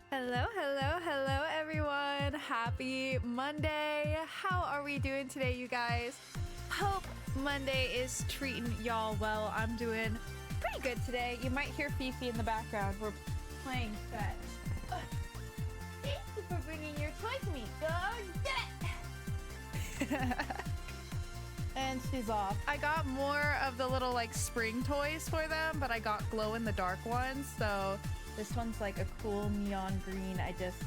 Hello, hello, hello, everyone. Happy Monday. How are we doing today, you guys? Hope Monday is treating y'all well. I'm doing pretty good today. You might hear Fifi in the background. We're playing fetch. Thank you for bringing your toy to me. Go get it. And she's off. I got more of the little like spring toys for them, but I got glow in the dark ones. So this one's like a cool neon green. I just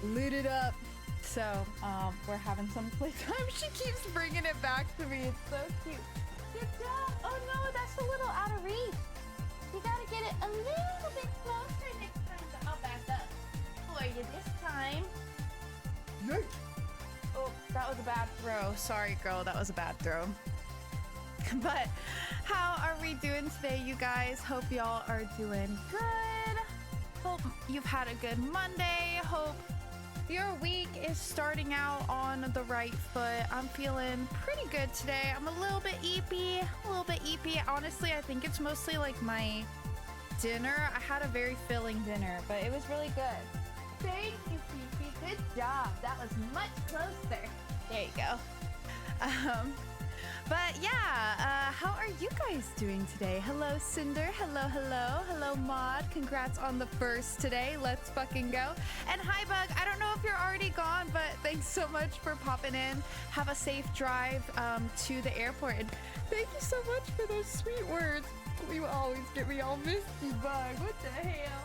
lit it up. So we're having some playtime. She keeps bringing it back to me. It's so cute. Good job. Oh no, that's a little out of reach. You gotta get it a little bit closer next time. So I'll back up for you this time. Yikes. Oh, that was a bad throw. Sorry, girl. That was a bad throw. But how are we doing today, you guys? Hope y'all are doing good. Hope you've had a good Monday. Hope your week is starting out on the right foot. I'm feeling pretty good today. I'm a little bit eepy. Honestly, I think it's mostly like my dinner. I had a very filling dinner, but it was really good. Thank you, Fifi. Good job. That was much closer. There you go. But yeah, how are you guys doing today? Hello, Cinder. Hello, Maud. Congrats on the first today. Let's fucking go. And hi, Bug. I don't know if you're already gone, but thanks so much for popping in. Have a safe drive to the airport. And thank you so much for those sweet words. You always get me all misty, Bug. What the hell?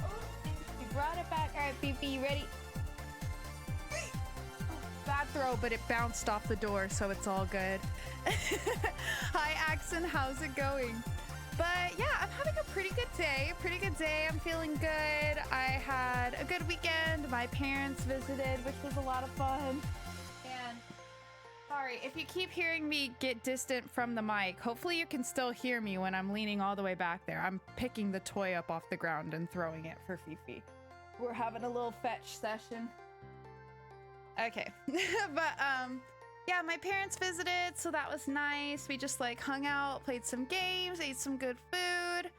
Oh, you brought it back. All right, Fifi, you ready? Bad throw, but it bounced off the door, so it's all good. Hi, Axon. How's it going? But yeah, I'm having a pretty good day. I'm feeling good. I had a good weekend. My parents visited, which was a lot of fun. And sorry, if you keep hearing me get distant from the mic, hopefully you can still hear me when I'm leaning all the way back there. I'm picking the toy up off the ground and throwing it for Fifi. We're having a little fetch session. Okay. But yeah, my parents visited, so that was nice. We just like hung out, played some games, ate some good food.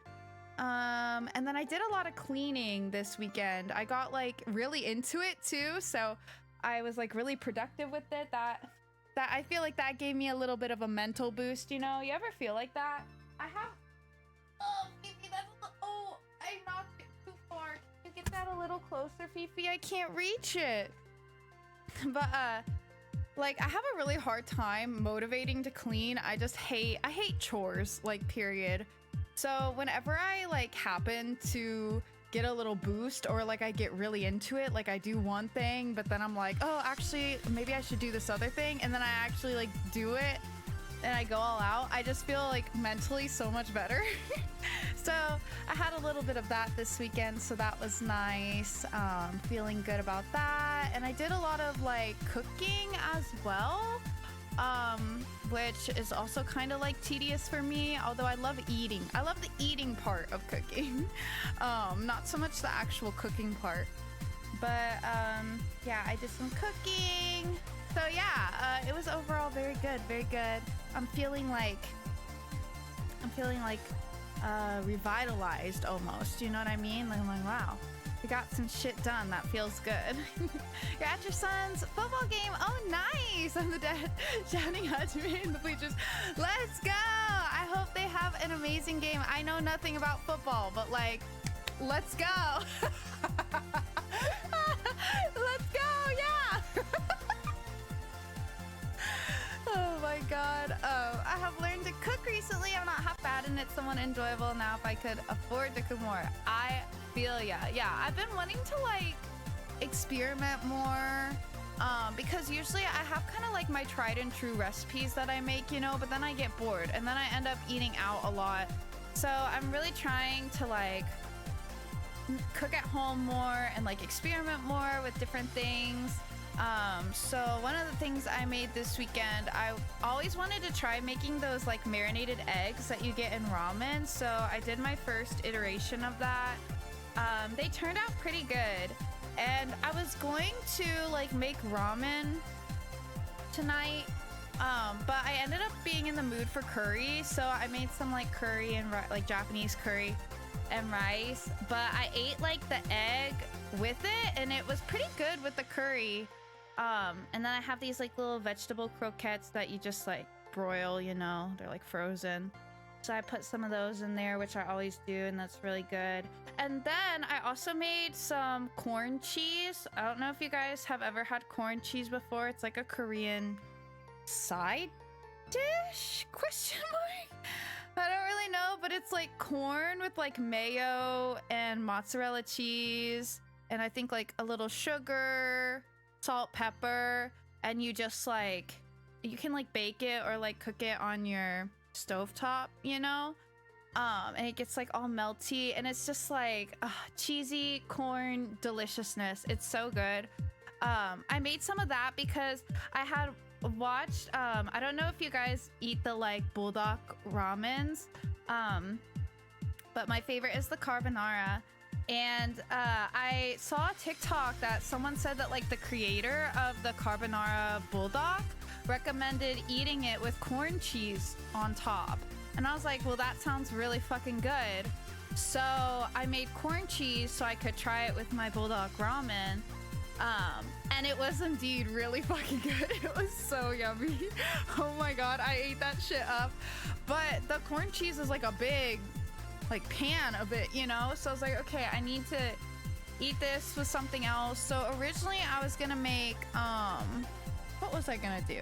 And then I did a lot of cleaning this weekend. I got like really into it too, so I was like really productive with it. That I feel like that gave me a little bit of a mental boost, you know? You ever feel like that? I have. Oh, Fifi, that's oh, I knocked it too far. Can you get that a little closer, Fifi? I can't reach it. But like I have a really hard time motivating to clean. I hate chores, like, period. So whenever I like happen to get a little boost or like I get really into it, like I do one thing, but then I'm like, oh, actually maybe I should do this other thing, and then I actually like do it and I go all out, I just feel like mentally so much better. So I had a little bit of that this weekend, so that was nice. Feeling good about that. And I did a lot of like cooking as well, which is also kind of like tedious for me, although I love eating. I love the eating part of cooking, not so much the actual cooking part. But yeah, I did some cooking. So yeah, it was overall very good, very good. I'm feeling like revitalized almost, you know what I mean? Like, I'm like, wow, we got some shit done. That feels good. You're at your son's football game. Oh, nice. I'm the dad shouting at me in the bleachers. Let's go. I hope they have an amazing game. I know nothing about football, but like, let's go. Let's go. Yeah. Oh my god. I have learned to cook recently. I'm not half bad and it's somewhat enjoyable now. If I could afford to cook more, I feel ya. Yeah, I've been wanting to like experiment more, because usually I have kind of like my tried and true recipes that I make, you know, but then I get bored and then I end up eating out a lot. So I'm really trying to like cook at home more and like experiment more with different things. So one of the things I made this weekend, I always wanted to try making those like marinated eggs that you get in ramen. So I did my first iteration of that. They turned out pretty good. And I was going to like make ramen tonight, but I ended up being in the mood for curry. So I made some like curry and like Japanese curry. and rice, but I ate like the egg with it and it was pretty good with the curry. And then I have these like little vegetable croquettes that you just like broil, you know, they're like frozen. So I put some of those in there, which I always do, and that's really good. And then I also made some corn cheese. I don't know if you guys have ever had corn cheese before. It's like a Korean side dish? Question mark? I don't really know, but it's like corn with like mayo and mozzarella cheese, and I think like a little sugar, salt, pepper, and you just like, you can like bake it or like cook it on your stovetop, you know, and it gets like all melty, and it's just like cheesy corn deliciousness. It's so good. I made some of that because I had watched I don't know if you guys eat the like bulldog ramens, but my favorite is the carbonara. And I saw a TikTok that someone said that like the creator of the carbonara bulldog recommended eating it with corn cheese on top. And I was like, well, that sounds really fucking good. So I made corn cheese so I could try it with my bulldog ramen. And it was indeed really fucking good. It was so yummy. Oh my god, I ate that shit up. But the corn cheese is like a big like pan of it, you know? So I was like, okay, I need to eat this with something else. So originally I was gonna make what was I gonna do?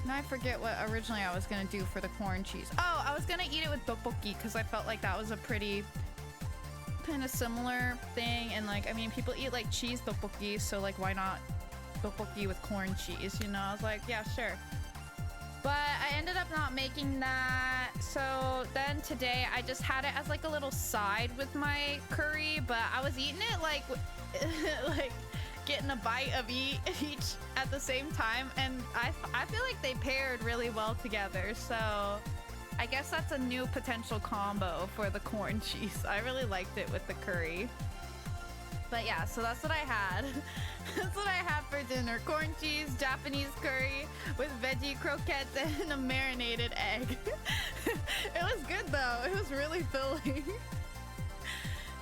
Now I forget what originally I was gonna do for the corn cheese. Oh, I was gonna eat it with tteokbokki because I felt like that was a pretty kind of similar thing. And like, I mean, people eat like cheese tteokbokki, so like why not tteokbokki with corn cheese, you know? I was like, yeah, sure. But I ended up not making that. So then today I just had it as like a little side with my curry, but I was eating it like like getting a bite of each at the same time, and I feel like they paired really well together. So I guess that's a new potential combo for the corn cheese. I really liked it with the curry. But yeah, so that's what I had. That's what I had for dinner. Corn cheese, Japanese curry with veggie croquettes and a marinated egg. It was good though. It was really filling.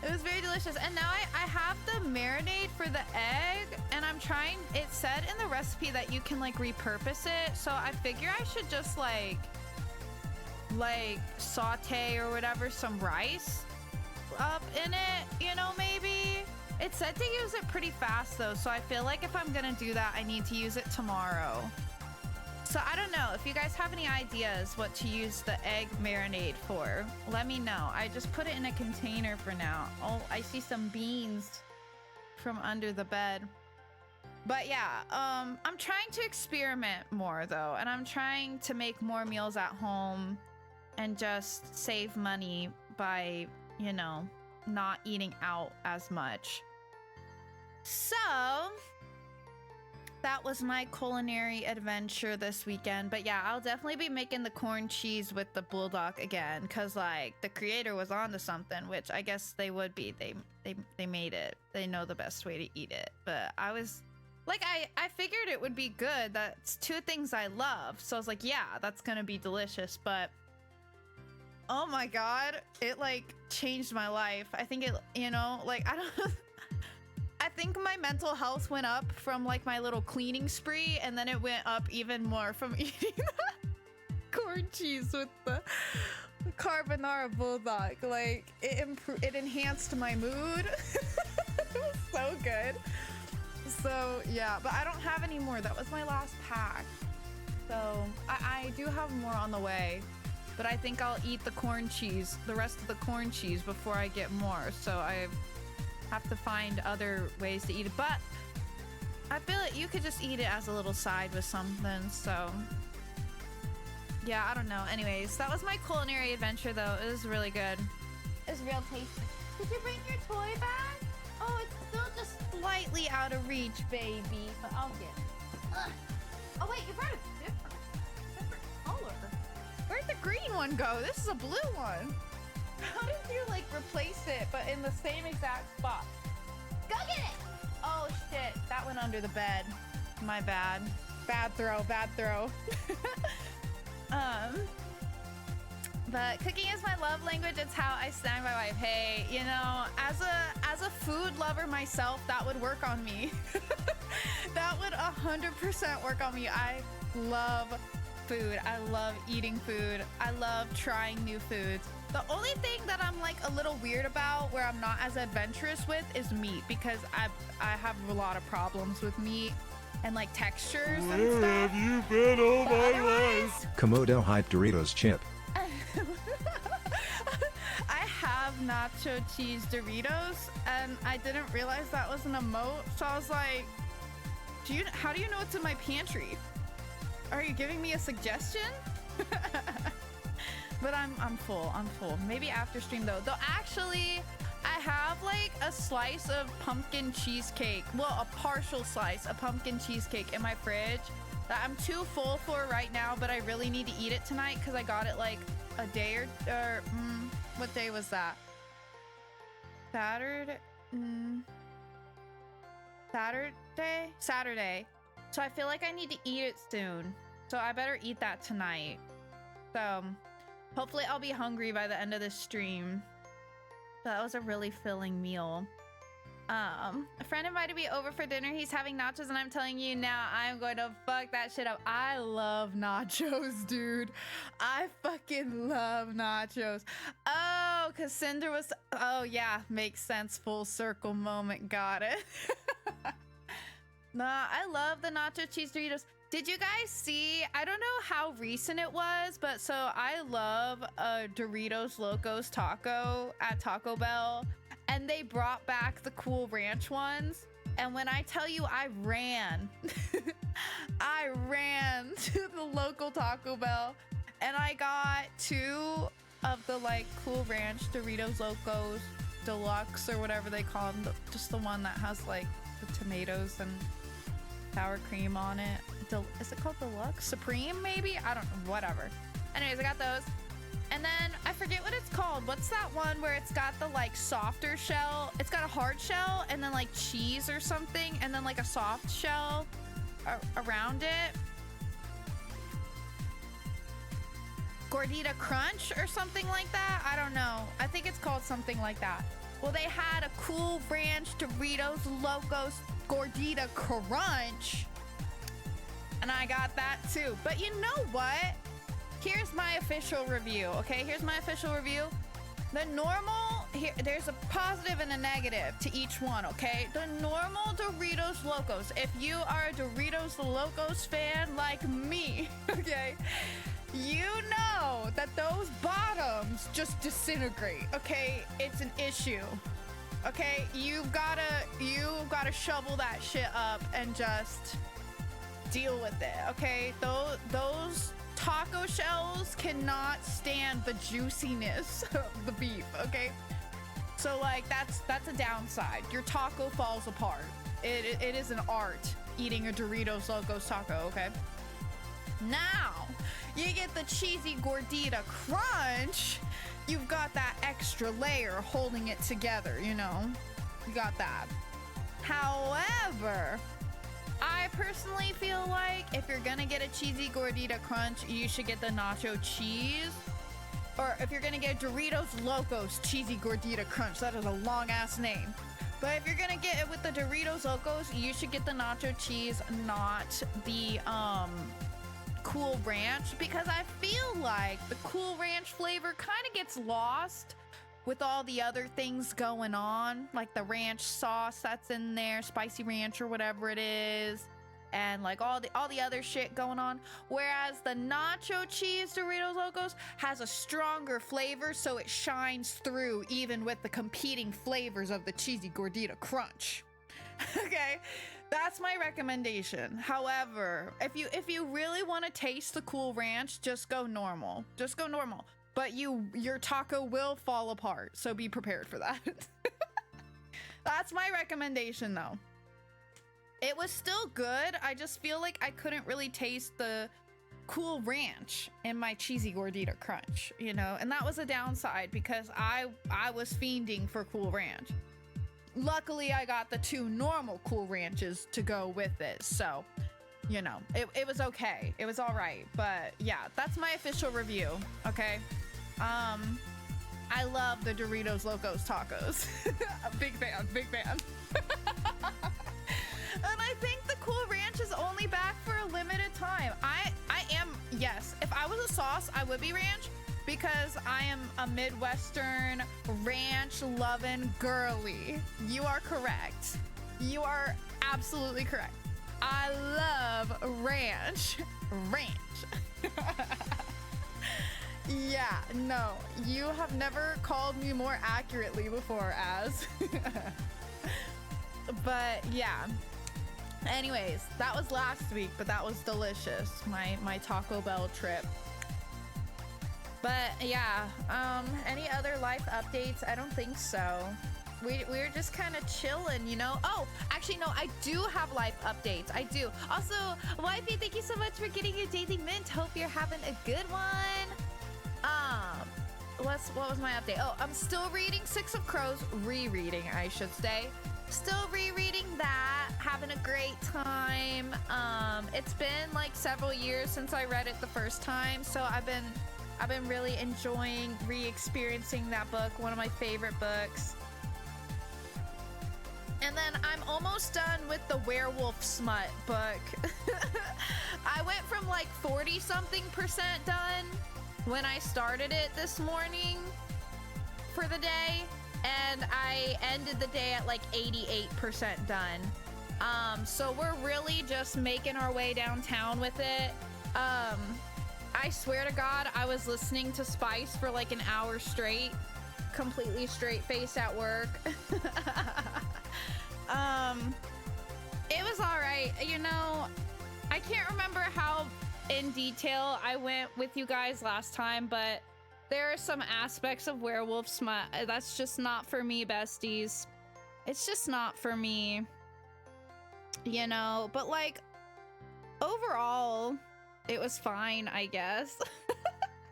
It was very delicious. And now I have the marinade for the egg, and I'm trying, it said in the recipe that you can like repurpose it. So I figure I should just like saute or whatever some rice up in it, you know, maybe. It said to use it pretty fast though, so I feel like if I'm gonna do that, I need to use it tomorrow. So I don't know if you guys have any ideas what to use the egg marinade for. Let me know. I just put it in a container for now. Oh, I see some beans from under the bed. But yeah, I'm trying to experiment more though, and I'm trying to make more meals at home and just save money by, you know, not eating out as much. So that was my culinary adventure this weekend. But yeah, I'll definitely be making the corn cheese with the bulldog again, because like the creator was onto something, which I guess they would be. They made it. They know the best way to eat it. But I was like, I figured it would be good. That's two things I love. So I was like, yeah, that's gonna be delicious. But oh my god, it like changed my life. I think it, you know, like I think my mental health went up from like my little cleaning spree, and then it went up even more from eating the corn cheese with the carbonara bulldog. Like it enhanced my mood. It was so good. So yeah, but I don't have any more. That was my last pack. So I do have more on the way. But I think I'll eat the corn cheese, the rest of the corn cheese, before I get more. So I have to find other ways to eat it. But I feel like you could just eat it as a little side with something. So yeah, I don't know. Anyways, that was my culinary adventure though. It was really good. It was real tasty. Did you bring your toy back? Oh, it's still just slightly out of reach, baby. But I'll get it. Ugh. Oh wait, you brought a different color. Where'd the green one go? This is a blue one. How did you like replace it but in the same exact spot? Go get it! Oh shit, that went under the bed. My bad. Bad throw, bad throw. But cooking is my love language. It's how I stand by my wife. Hey, you know, as a food lover myself, that would work on me. That would 100% work on me. I love food. I love eating food. I love trying new foods. The only thing that I'm like a little weird about, where I'm not as adventurous with, is meat, because I have a lot of problems with meat and like textures and stuff. Where have you been all my life? Komodo hype Doritos chip. I have nacho cheese Doritos, and I didn't realize that was an emote, so I was like, how do you know it's in my pantry? Are you giving me a suggestion? But I'm full. Maybe after stream though. Though actually, I have like a slice of pumpkin cheesecake. Well, a partial slice of pumpkin cheesecake in my fridge that I'm too full for right now, but I really need to eat it tonight because I got it like a day or what day was that? Saturday. So I feel like I need to eat it soon. So I better eat that tonight. So hopefully I'll be hungry by the end of this stream. That was a really filling meal. A friend invited me over for dinner. He's having nachos, and I'm telling you now, I'm going to fuck that shit up. I love nachos, dude. I fucking love nachos. Oh, because Cinder was... Oh, yeah. Makes sense. Full circle moment. Got it. Nah, I love the nacho cheese Doritos. Did you guys see? I don't know how recent it was, but so I love a Doritos Locos taco at Taco Bell. And they brought back the Cool Ranch ones. And when I tell you I ran, I ran to the local Taco Bell and I got 2 of the like Cool Ranch Doritos Locos Deluxe or whatever they call them. Just the one that has like the tomatoes and sour cream on it. Is it called Deluxe? Supreme maybe? I don't know, whatever. Anyways, I got those. And then I forget what it's called. What's that one where it's got the like softer shell? It's got a hard shell and then like cheese or something, and then like a soft shell around it. Gordita Crunch or something like that? I don't know. I think it's called something like that. Well, they had a Cool Ranch Doritos Locos Gordita Crunch. And I got that too. But you know what? Here's my official review, okay? Here's my official review. The normal, there's a positive and a negative to each one, okay? The normal Doritos Locos, if you are a Doritos Locos fan like me, okay? You know that those bottoms just disintegrate, okay? It's an issue, okay? You've gotta shovel that shit up and just deal with it, okay? Those taco shells cannot stand the juiciness of the beef, okay? So like that's a downside. Your taco falls apart. It is an art eating a Doritos Locos taco, okay? Now you get the cheesy Gordita Crunch. You've got that extra layer holding it together, you know? You got that. However, I personally feel like if you're gonna get a cheesy Gordita Crunch, you should get the nacho cheese. Or if you're gonna get Doritos Locos Cheesy Gordita Crunch, that is a long ass name. But if you're gonna get it with the Doritos Locos, you should get the nacho cheese, not the Cool Ranch, because I feel like the Cool Ranch flavor kind of gets lost with all the other things going on, like the ranch sauce that's in there, spicy ranch or whatever it is, and like all the other shit going on. Whereas the nacho cheese Doritos Locos has a stronger flavor, so it shines through even with the competing flavors of the cheesy Gordita Crunch. Okay, that's my recommendation. However, if you really want to taste the Cool Ranch, just go normal. Just go normal. But your taco will fall apart, so be prepared for that. That's my recommendation, though. It was still good. I just feel like I couldn't really taste the Cool Ranch in my cheesy Gordita Crunch, you know? And that was a downside because I was fiending for Cool Ranch. Luckily, I got the 2 normal Cool Ranches to go with it, so, you know, it was okay. It was all right. But, yeah, that's my official review, okay? I love the Doritos Locos Tacos. Big fan, big fan. And I think the Cool Ranch is only back for a limited time. I am, yes, if I was a sauce, I would be ranch because I am a Midwestern ranch loving girly. You are correct. You are absolutely correct. I love ranch. Ranch. Yeah, no, you have never called me more accurately before, Az. But yeah. Anyways, that was last week, but that was delicious. My Taco Bell trip. But yeah, any other life updates? I don't think so. We're just kind of chilling, you know? Oh, actually, no, I do have life updates. I do. Also, Wifey, thank you so much for getting your daily mint. Hope you're having a good one. What was my update? Oh, I'm still reading Six of Crows. Rereading, I should say. Still rereading that. Having a great time. It's been like several years since I read it the first time, so I've been really enjoying re-experiencing that book. One of my favorite books. And then I'm almost done with the werewolf smut book. I went from like 40-something% done when I started it this morning for the day, and I ended the day at like 88% done. So we're really just making our way downtown with it. I swear to God, I was listening to Spice for like an hour straight, completely straight-faced at work. It was all right. You know, I can't remember how in detail I went with you guys last time, but there are some aspects of werewolf smut that's just not for me, besties. It's just not for me, you know, but like overall it was fine, I guess.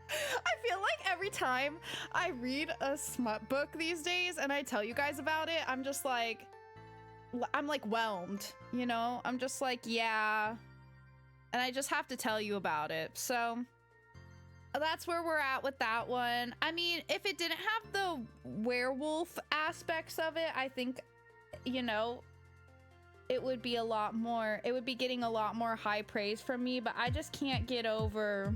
I feel like every time I read a smut book these days and I tell you guys about it, I'm like whelmed, you know? I'm just like, yeah. And I just have to tell you about it. So that's where we're at with that one. I mean, if it didn't have the werewolf aspects of it, I think, you know, it would be getting a lot more high praise from me, but I just can't get over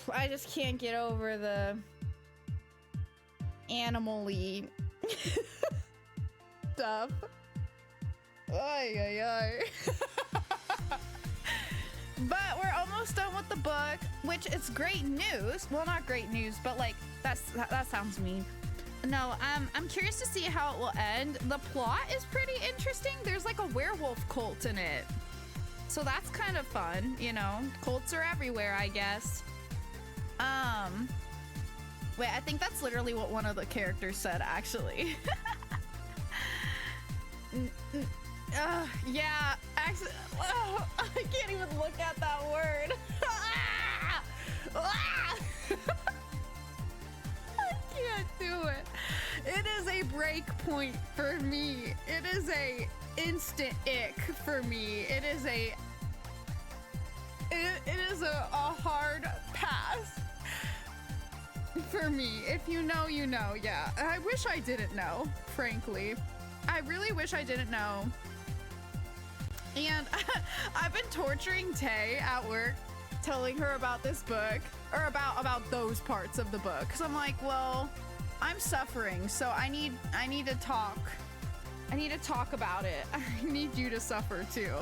the animal-y stuff. Ay, ay, ay. But we're almost done with the book, which is great news. Well, not great news, but like that sounds mean. No, I'm curious to see how it will end. The plot is pretty interesting. There's like a werewolf cult in it, so that's kind of fun, you know. Cults are everywhere, I guess. Wait, I think that's literally what one of the characters said, actually. Yeah, actually, oh, I can't even look at that word. I can't do it. It is a break point for me. It is a instant ick for me. It is a hard pass for me. If you know, you know. Yeah, I wish I didn't know, frankly. I really wish I didn't know. And I've been torturing Tay at work, telling her about this book, or about those parts of the book, because I'm like, well, I'm suffering, so I need to talk. I need to talk about it. I need you to suffer too.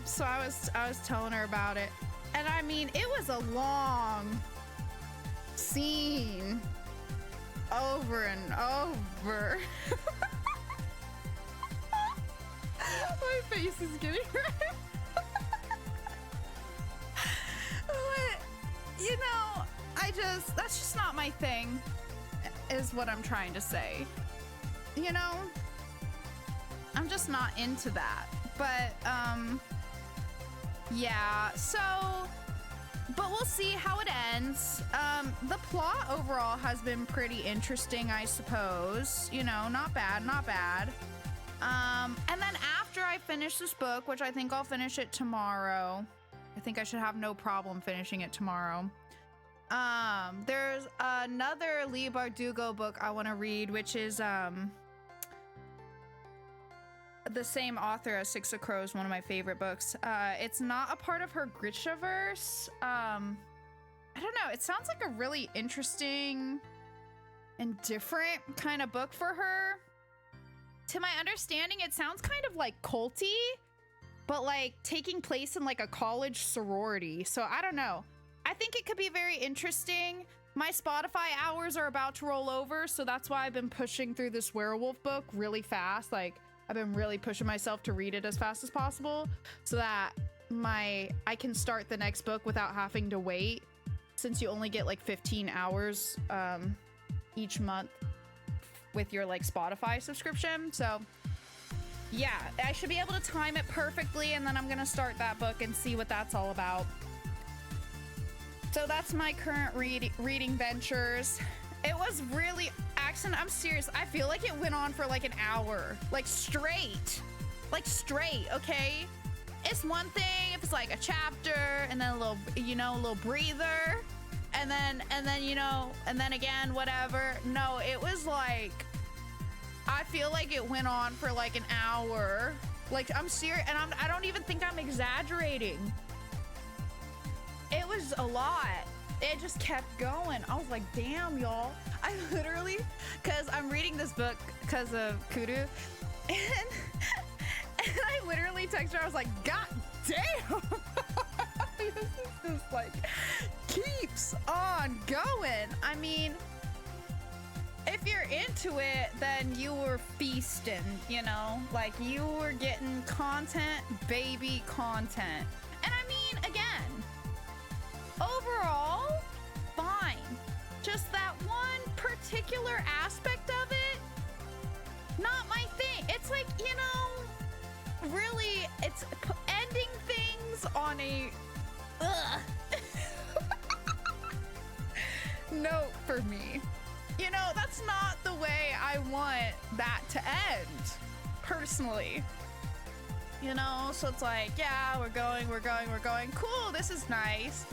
So I was telling her about it, and I mean, it was a long scene over and over. My face is getting red. But, you know, that's just not my thing, is what I'm trying to say. You know, I'm just not into that. But, yeah, so, but we'll see how it ends. The plot overall has been pretty interesting, I suppose. You know, not bad, not bad. And then after I finish this book, which I think I'll finish it tomorrow, I think I should have no problem finishing it tomorrow. There's another Lee Bardugo book I want to read, which is the same author as Six of Crows, one of my favorite books. It's not a part of her Grishaverse. I don't know. It sounds like a really interesting and different kind of book for her. To my understanding, it sounds kind of like culty, but like taking place in like a college sorority. So I don't know. I think it could be very interesting. My Spotify hours are about to roll over, so that's why I've been pushing through this werewolf book really fast. Like, I've been really pushing myself to read it as fast as possible so that I can start the next book without having to wait, since you only get like 15 hours each month with your like Spotify subscription. So yeah, I should be able to time it perfectly, and then I'm gonna start that book and see what that's all about. So that's my current reading ventures. It was really, Axon, I'm serious. I feel like it went on for like an hour, like straight, okay? It's one thing if it's like a chapter and then a little, you know, a little breather, and then, you know, and then again, whatever. No, it was like, I feel like it went on for like an hour. Like, I'm serious, and I don't even think I'm exaggerating. It was a lot. It just kept going. I was like, damn, y'all. I literally, because I'm reading this book because of Kudu, and I literally texted her. I was like, God damn. This is just like, keeps on going. I mean, if you're into it, then you were feasting, you know? Like, you were getting content, baby content. And I mean, again, overall, fine. Just that one particular aspect of it, not my thing. It's like, you know, really, it's ending things on a note for me. You know, that's not the way I want that to end, personally. You know, so it's like, yeah, we're going. Cool, this is nice.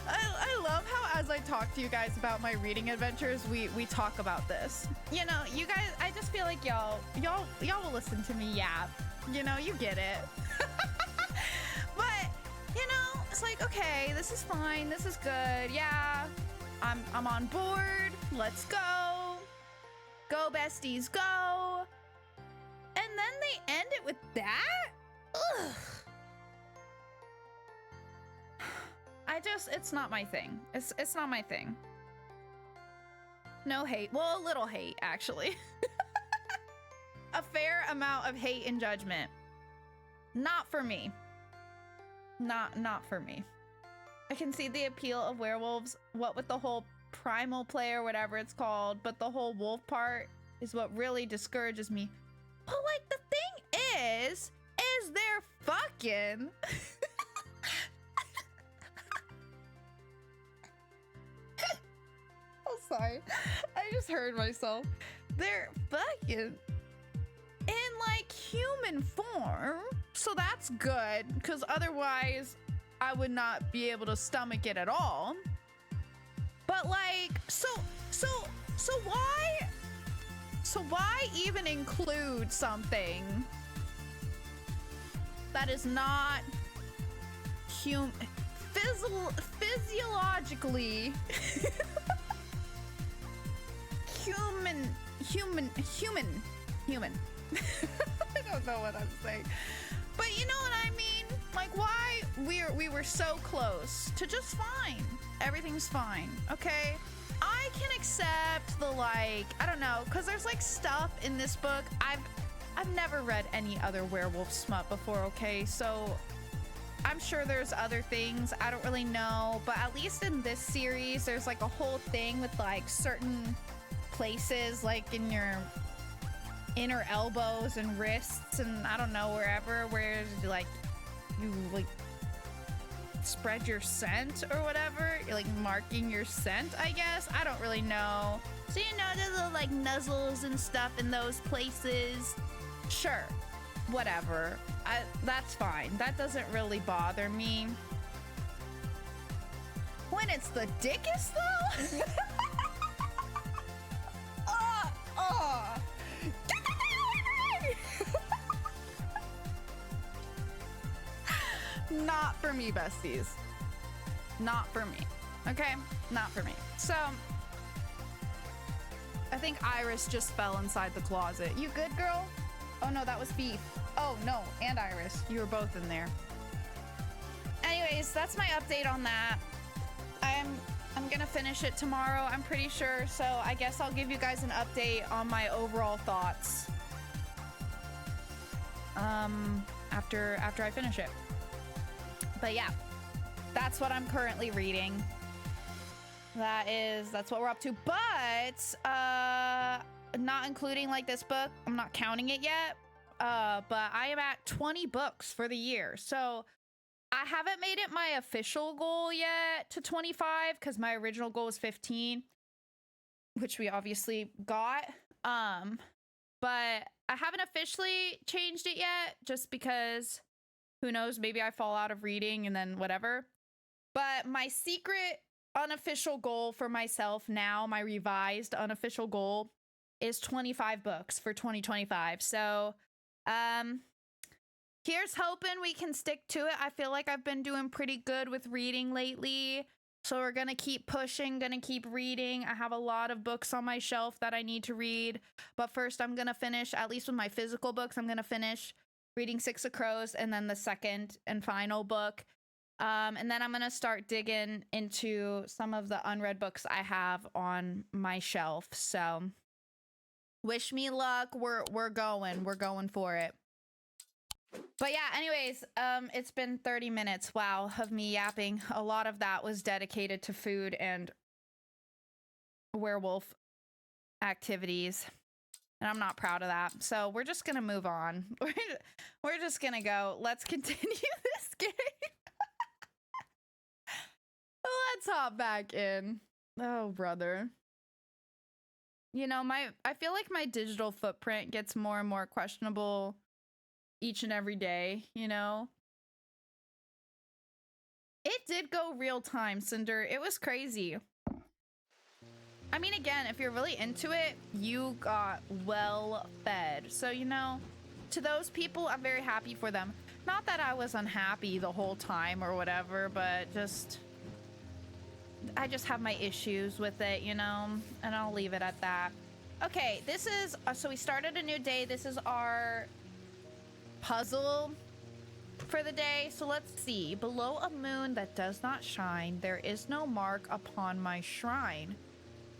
I love how as I talk to you guys about my reading adventures, we talk about this. You know, you guys, I just feel like y'all will listen to me yap. You know, you get it. But, you know, it's like, okay, this is fine, this is good. Yeah, I'm on board. Let's go. Go, besties, go. And then they end it with that? Ugh. It's not my thing. It's not my thing. No hate. Well, a little hate, actually. A fair amount of hate and judgment. Not for me. Not for me. I can see the appeal of werewolves, what with the whole primal play or whatever it's called, but the whole wolf part is what really discourages me. But like, the thing is they're fucking. Oh, sorry. I just heard myself. They're fucking in like human form. So that's good, because otherwise I would not be able to stomach it at all. But like, so why even include something that is not physiologically human. I don't know what I'm saying, but you know what I mean. Like, why we were so close to just fine. Everything's fine, okay? I can accept the, like, I don't know, because there's like stuff in this book. I've never read any other werewolf smut before, okay? So I'm sure there's other things. I don't really know, but at least in this series, there's like a whole thing with like certain places, like in your inner elbows and wrists and I don't know, wherever, where like you like spread your scent or whatever. You're like marking your scent, I guess. I don't really know. So, you know, the little like nuzzles and stuff in those places. Sure. whatever. That's fine. That doesn't really bother me. When it's the dickest though? Not for me, besties. Not for me. Okay? Not for me. So, I think Iris just fell inside the closet. You good, girl? Oh no, that was Beef. Oh no, and Iris. You were both in there. Anyways, that's my update on that. I'm gonna finish it tomorrow, I'm pretty sure. So I guess I'll give you guys an update on my overall thoughts. After I finish it. But yeah, that's what I'm currently reading. That's what we're up to. But not including like this book, I'm not counting it yet. But I am at 20 books for the year. So I haven't made it my official goal yet to 25 because my original goal was 15, which we obviously got. But I haven't officially changed it yet just because who knows, maybe I fall out of reading and then whatever. But my secret unofficial goal for myself now, my revised unofficial goal is 25 books for 2025. So, here's hoping we can stick to it. I feel like I've been doing pretty good with reading lately. So we're gonna keep pushing, gonna keep reading. I have a lot of books on my shelf that I need to read. But first I'm gonna finish, at least with my physical books, I'm gonna finish reading Six of Crows and then the second and final book. And then I'm gonna start digging into some of the unread books I have on my shelf. So wish me luck. We're going for it. But yeah, anyways, it's been 30 minutes, wow, of me yapping. A lot of that was dedicated to food and werewolf activities. And I'm not proud of that. So we're just gonna move on. We're just gonna go. Let's continue this game. Let's hop back in. Oh, brother. You know, I feel like my digital footprint gets more and more questionable each and every day, you know? It did go real time, Cinder. It was crazy. I mean, again, if you're really into it, you got well fed. So, you know, to those people, I'm very happy for them. Not that I was unhappy the whole time or whatever, but I just have my issues with it, you know? And I'll leave it at that. Okay, this is, so we started a new day. This is our puzzle for the day. So let's see. Below a moon that does not shine, there is no mark upon my shrine.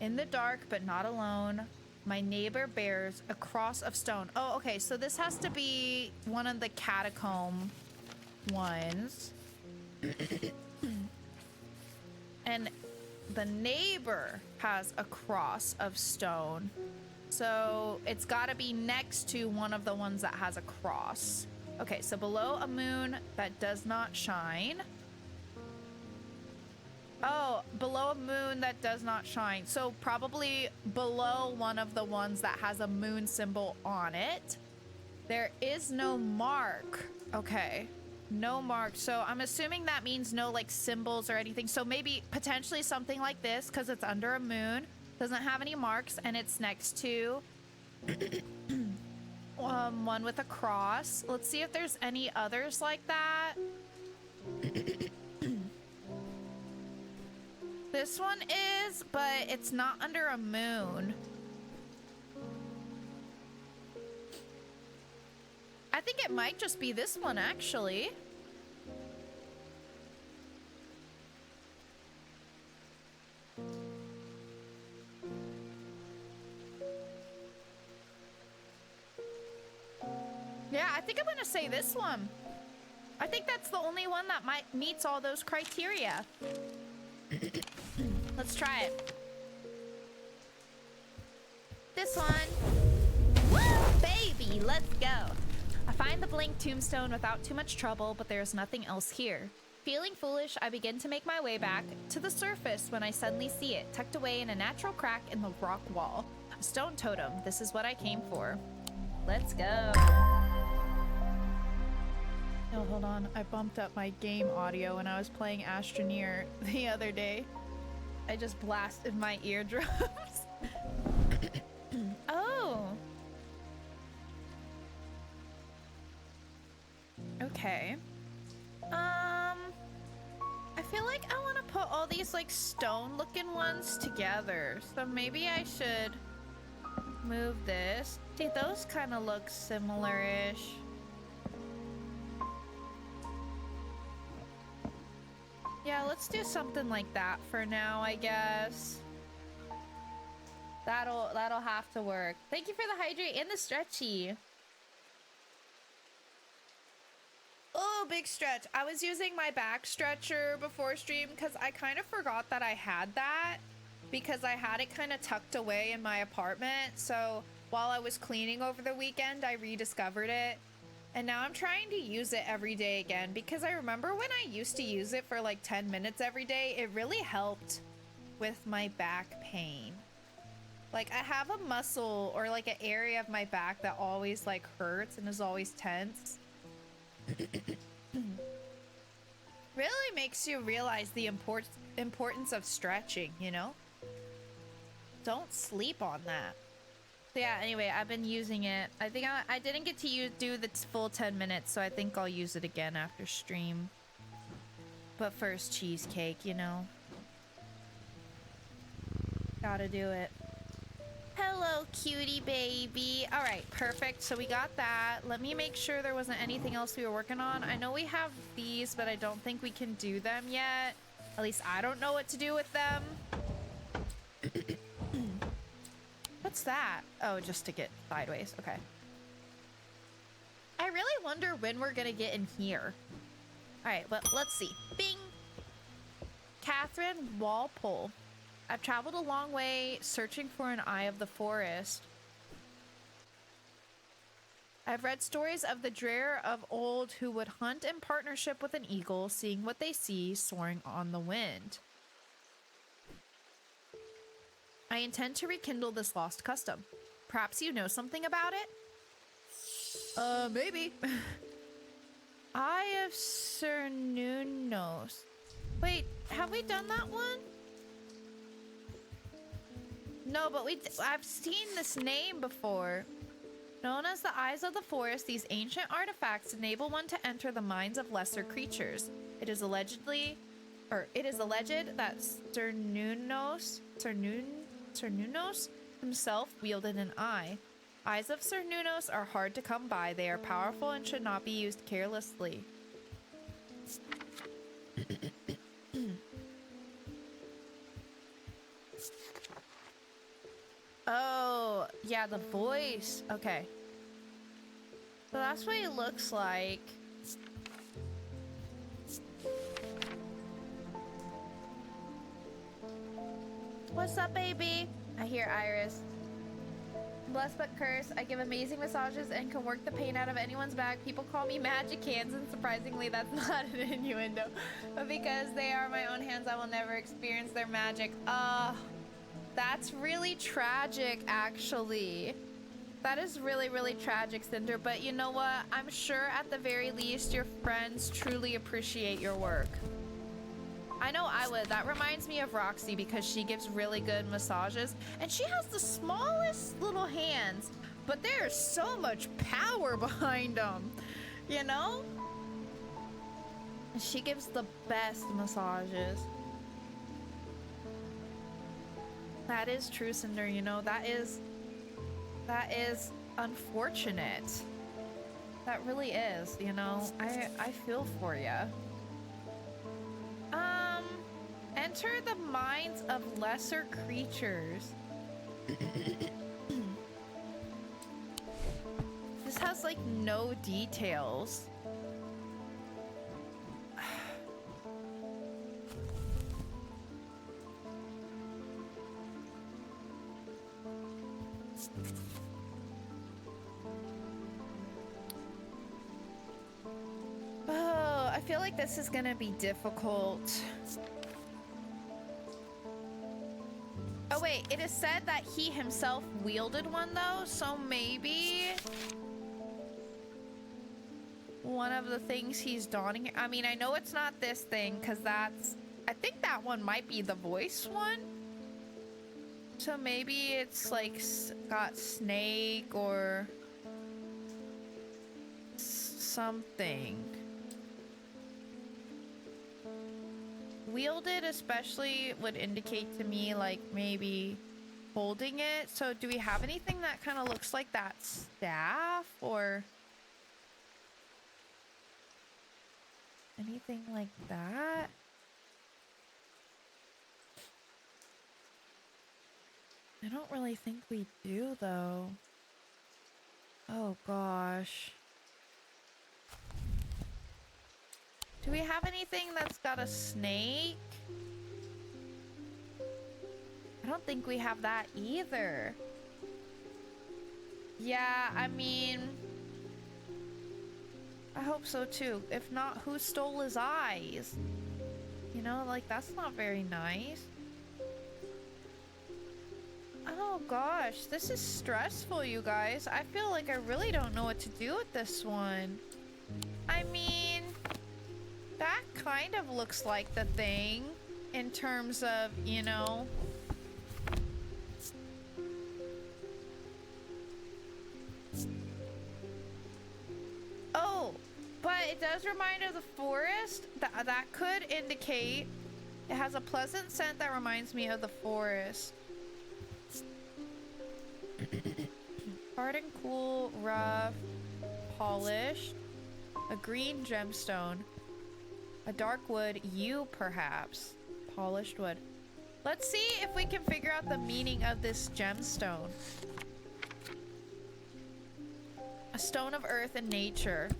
In the dark, but not alone, my neighbor bears a cross of stone. Oh, okay. So this has to be one of the catacomb ones. And the neighbor has a cross of stone. So it's got to be next to one of the ones that has a cross. Okay, so below a moon that does not shine. Oh, below a moon that does not shine. So probably below one of the ones that has a moon symbol on it. There is no mark. Okay, no mark. So I'm assuming that means no like symbols or anything. So maybe potentially something like this because it's under a moon. Doesn't have any marks and it's next to one with a cross. Let's see if there's any others like that. This one is, but it's not under a moon. I think it might just be this one, actually. Yeah, I think I'm gonna say this one. I think that's the only one that meets all those criteria. Let's try it. This one. Woo, baby, let's go. I find the blank tombstone without too much trouble, but there's nothing else here. Feeling foolish, I begin to make my way back to the surface when I suddenly see it, tucked away in a natural crack in the rock wall. A stone totem. This is what I came for. Let's go. Oh, hold on. I bumped up my game audio when I was playing Astroneer the other day. I just blasted my eardrums. Oh. Okay. I feel like I want to put all these like stone looking ones together. So maybe I should move this. See, those kind of look similar-ish. Yeah, let's do something like that for now, I guess. That'll have to work. Thank you for the hydrate and the stretchy. Oh, big stretch. I was using my back stretcher before stream because I kind of forgot that I had that because I had it kind of tucked away in my apartment. So while I was cleaning over the weekend, I rediscovered it. And now I'm trying to use it every day again because I remember when I used to use it for like 10 minutes every day, it really helped with my back pain. Like I have a muscle or like an area of my back that always like hurts and is always tense. Really makes you realize the importance of stretching, you know? Don't sleep on that. So yeah, anyway, I've been using it. I think I didn't get to do the full 10 minutes, so I think I'll use it again after stream. But first, cheesecake, you know? Gotta do it. Hello, cutie baby. All right, perfect. So we got that. Let me make sure there wasn't anything else we were working on. I know we have these, but I don't think we can do them yet. At least I don't know what to do with them. What's that? Oh, just to get sideways. Okay. I really wonder when we're gonna get in here. All right, but let's see. Bing! Catherine Walpole. I've traveled a long way searching for an eye of the forest. I've read stories of the drear of old who would hunt in partnership with an eagle, seeing what they see soaring on the wind. I intend to rekindle this lost custom. Perhaps you know something about it? Maybe. Eye of Cernunnos. Wait, have we done that one? No, but I've seen this name before. Known as the Eyes of the Forest, these ancient artifacts enable one to enter the minds of lesser creatures. It is alleged that Cernunnos himself wielded an eye. Eyes of Cernunnos are hard to come by. They are powerful and should not be used carelessly. Oh, yeah, the voice. Okay. So that's what it looks like. What's up, baby? I hear Iris. Blessed but cursed, I give amazing massages and can work the pain out of anyone's back. People call me magic hands, and surprisingly, that's not an innuendo. But because they are my own hands, I will never experience their magic. That's really tragic, actually. That is really, really tragic, Cinder. But you know what? I'm sure at the very least your friends truly appreciate your work. I know I would. That reminds me of Roxy because she gives really good massages. And she has the smallest little hands, but there's so much power behind them, you know? And she gives the best massages. That is true, Cinder, you know, that is unfortunate. That really is, you know, I feel for you. Enter the minds of lesser creatures. This has like no details. Oh, I feel like this is gonna be difficult. Oh wait, it is said that he himself wielded one though, so maybe... one of the things he's donning. I mean, I know it's not this thing because that's... I think that one might be the voice one. So maybe it's like got snake or something. Wielded especially would indicate to me like maybe holding it. So do we have anything that kind of looks like that staff or anything like that? I don't really think we do though. Oh gosh. Do we have anything that's got a snake? I don't think we have that either. Yeah, I mean, I hope so too. If not, who stole his eyes? You know, like that's not very nice. Oh gosh, this is stressful, you guys. I feel like I really don't know what to do with this one. I mean, that kind of looks like the thing in terms of, you know. Oh, but it does remind of the forest. That could indicate it has a pleasant scent that reminds me of the forest. Hard and cool, rough, polished, a green gemstone, a dark wood, you perhaps, polished wood. Let's see if we can figure out the meaning of this gemstone. A stone of earth and nature.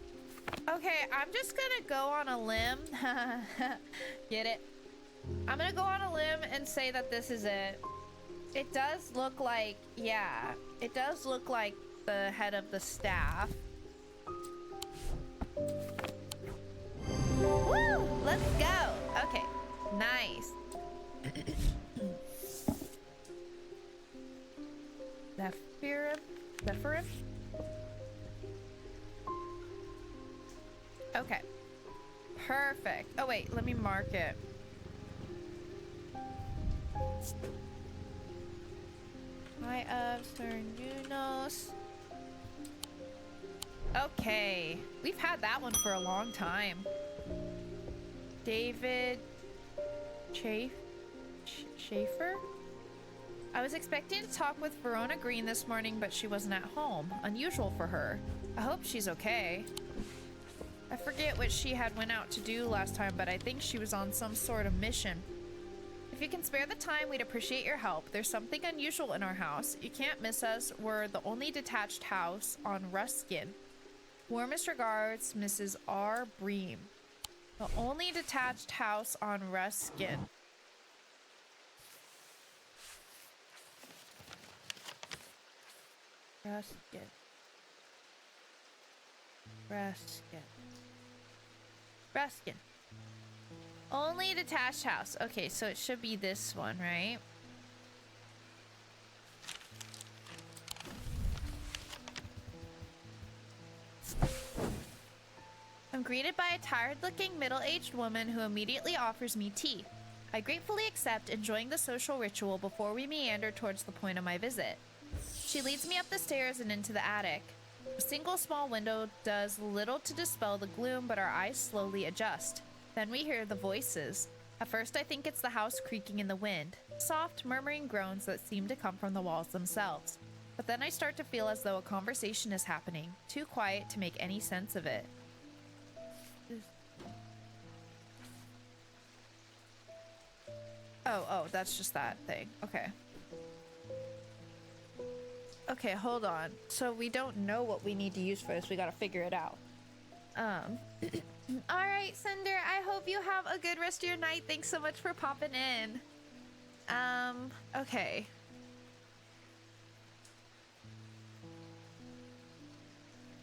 Okay, I'm just gonna go on a limb. Get it? I'm gonna go on a limb and say that this is it. It does look like, yeah, it does look like the head of the staff. Woo! Let's go! Okay, nice. Zephyrim? Okay. Perfect. Oh wait, let me mark it. Eye of Cernunnos. Okay. We've had that one for a long time. David Schaefer? I was expecting to talk with Verona Green this morning, but she wasn't at home. Unusual for her. I hope she's okay. I forget what she had went out to do last time, but I think she was on some sort of mission. If you can spare the time, we'd appreciate your help. There's something unusual in our house. You can't miss us. We're the only detached house on Ruskin. Warmest regards, Mrs. R. Bream. The only detached house on Ruskin. Ruskin. Only detached house. Okay, so it should be this one, right? I'm greeted by a tired-looking, middle-aged woman who immediately offers me tea. I gratefully accept, enjoying the social ritual before we meander towards the point of my visit. She leads me up the stairs and into the attic. A single small window does little to dispel the gloom, but our eyes slowly adjust. Then we hear the voices. At first I think it's the house creaking in the wind, soft murmuring groans that seem to come from the walls themselves. But then I start to feel as though a conversation is happening, too quiet to make any sense of it. Oh, that's just that thing. Okay. Okay, hold on. So we don't know what we need to use for this. We gotta figure it out. Alright, Cinder, I hope you have a good rest of your night. Thanks so much for popping in. Okay.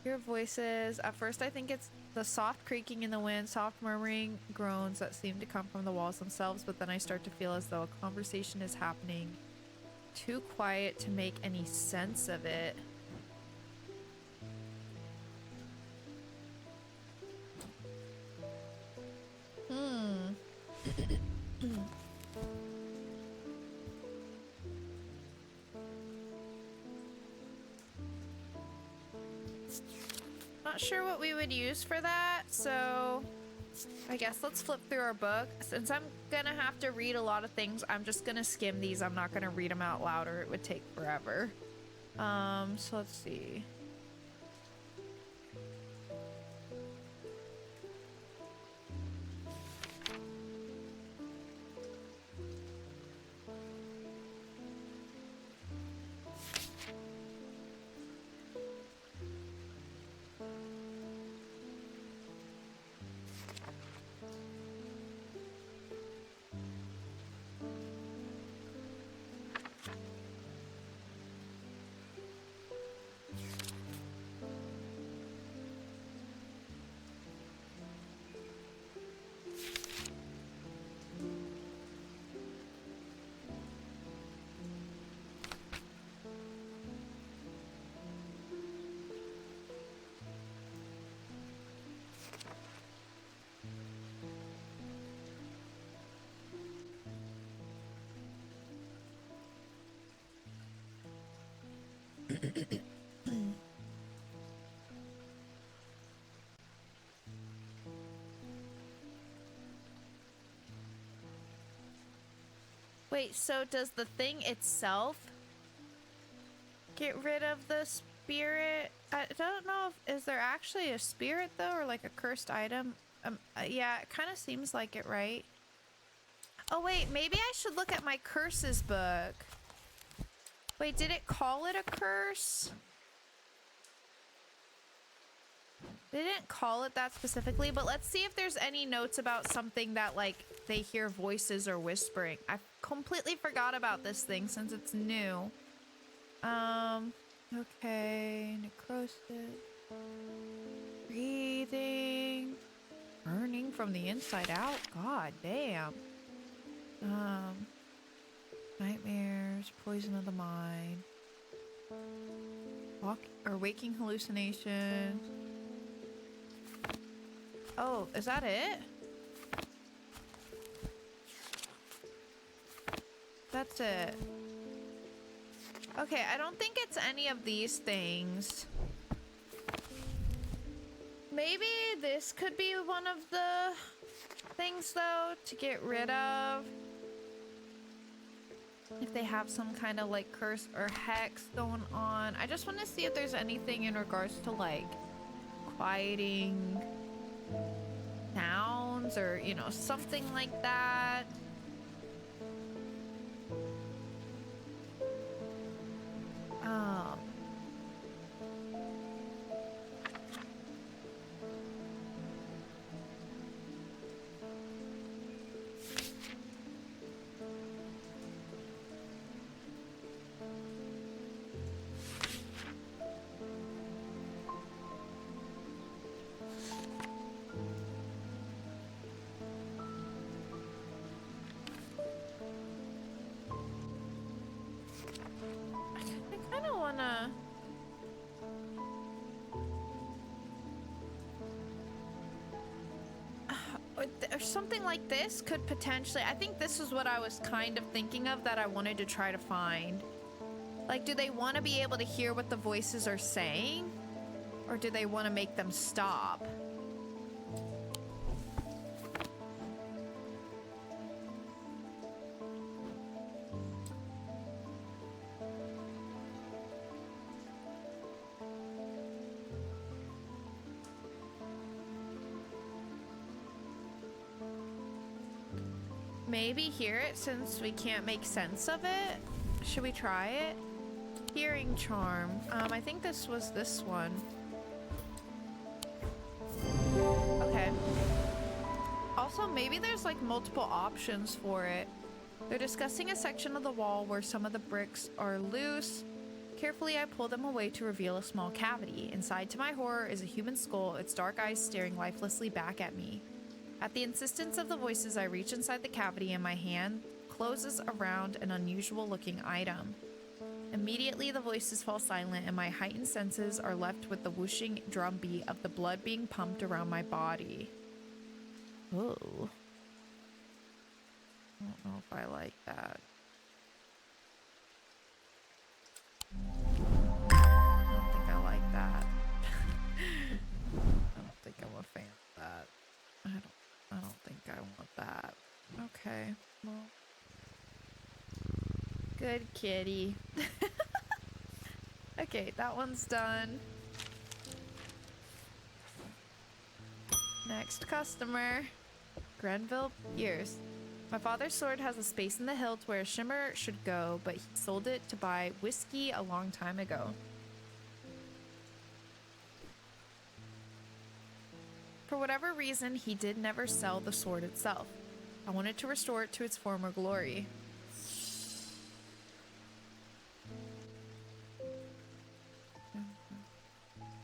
Your voices. At first I think it's the soft creaking in the wind, soft murmuring groans that seem to come from the walls themselves, but then I start to feel as though a conversation is happening. Too quiet to make any sense of it. Hmm. Not sure what we would use for that, so I guess let's flip through our book. Since I'm gonna have to read a lot of things, I'm just gonna skim these. I'm not gonna read them out loud or it would take forever. So let's see. Wait, so does the thing itself get rid of the spirit? I don't know if, is there actually a spirit though, or like a cursed item? Yeah, it kind of seems like it, right? Oh wait, maybe I should look at my curses book. Wait, did it call it a curse? They didn't call it that specifically, but let's see if there's any notes about something that, like, they hear voices or whispering. I completely forgot about this thing since it's new. Okay, necrosis. Breathing. Burning from the inside out. God damn. Nightmares, poison of the mind. Waking hallucinations. Oh, is that it? That's it. Okay, I don't think it's any of these things. Maybe this could be one of the things, though, to get rid of. If they have some kind of, like, curse or hex going on. I just want to see if there's anything in regards to, like, quieting sounds or, you know, something like that. I kind of want to... or something like this could potentially... I think this is what I was kind of thinking of that I wanted to try to find. Like, do they want to be able to hear what the voices are saying? Or do they want to make them stop? Maybe hear it since we can't make sense of it. Should we try it? Hearing charm. I think this was this one. Okay. Also, maybe there's like multiple options for it. They're discussing a section of the wall where some of the bricks are loose. Carefully, I pull them away to reveal a small cavity. Inside, to my horror, is a human skull, its dark eyes staring lifelessly back at me. At the insistence of the voices, I reach inside the cavity and my hand closes around an unusual-looking item. Immediately, the voices fall silent and my heightened senses are left with the whooshing drumbeat of the blood being pumped around my body. Oh. don't know if I like that. I don't think I like that. I don't think I'm a fan of that. I don't think I want that. Okay, well. Good kitty. Okay, that one's done. Next customer. Grenville Years. My father's sword has a space in the hilt where a shimmer should go, but he sold it to buy whiskey a long time ago. For whatever reason, he did never sell the sword itself. I wanted to restore it to its former glory.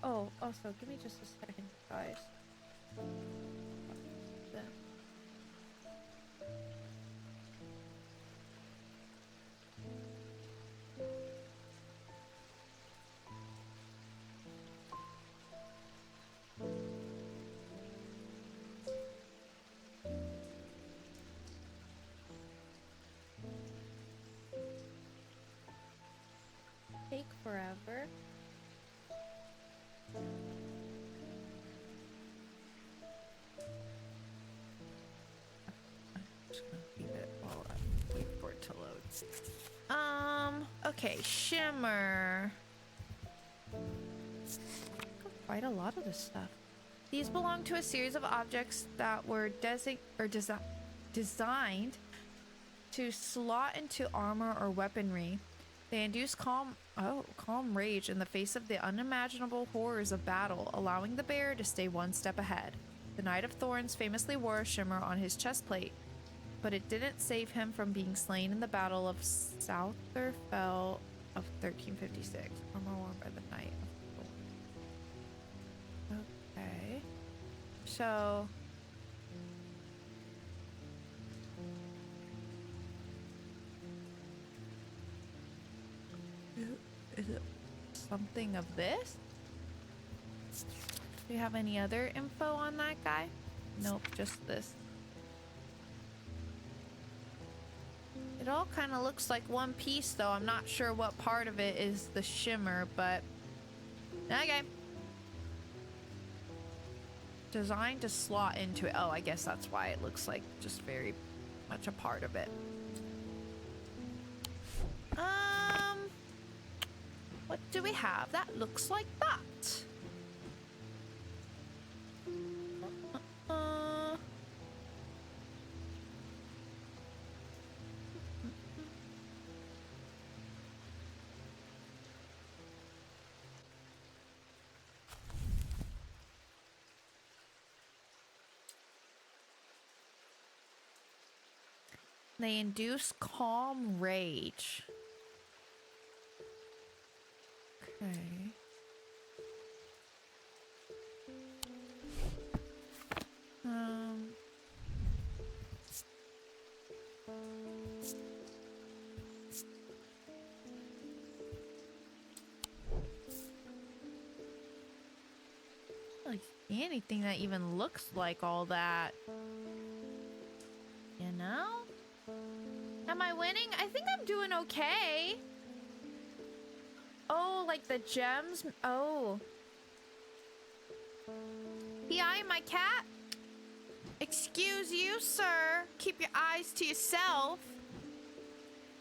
Oh, also, give me just a second, guys. Take forever. I'm just gonna leave it while I wait for it to load. Okay, shimmer. Got quite a lot of this stuff. These belong to a series of objects that were designed to slot into armor or weaponry. They induce calm rage in the face of the unimaginable horrors of battle, allowing the bearer to stay one step ahead. The Knight of Thorns famously wore a shimmer on his chest plate, but it didn't save him from being slain in the Battle of Southerfell of 1356. Armor worn by the Knight of Thorns. Okay. So... Is it something of this? Do you have any other info on that guy? Nope, just this. It all kind of looks like one piece, though. I'm not sure what part of it is the shimmer, but... Okay. Designed to slot into it. Oh, I guess that's why it looks like just very much a part of it. What do we have that looks like that? They induce calm rage. Okay. Like anything that even looks like all that. You know? Am I winning? I think I'm doing okay. Oh, like the gems? Oh. PI, my cat? Excuse you, sir. Keep your eyes to yourself.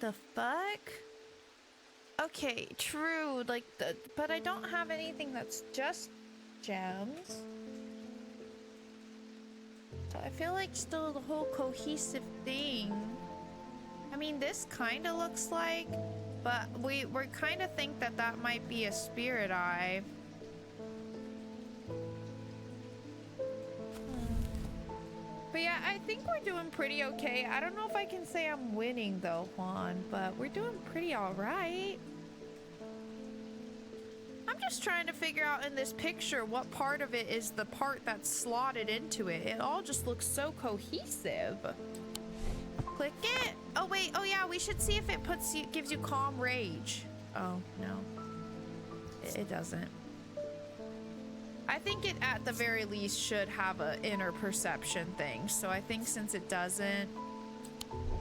The fuck? Okay, true. Like, but I don't have anything that's just gems. So I feel like still the whole cohesive thing. I mean, this kind of looks like, but we kind of think that that might be a spirit eye. But yeah, I think we're doing pretty okay. I don't know if I can say I'm winning though, Juan, but we're doing pretty all right. I'm just trying to figure out in this picture what part of it is the part that's slotted into it. It all just looks so cohesive. Click it. Oh wait, oh yeah, we should see if it gives you calm rage. Oh no, it doesn't. I think it at the very least should have an inner perception thing. So I think since it doesn't,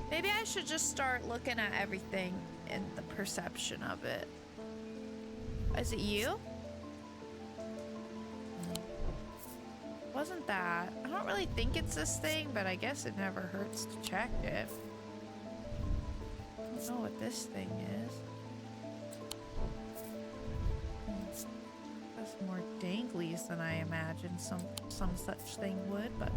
Maybe I should just start looking at everything in the perception of it. Is it you? Wasn't that? I don't really think it's this thing, but I guess it never hurts to check it. I don't know what this thing is. That's more danglies than I imagined some such thing would, but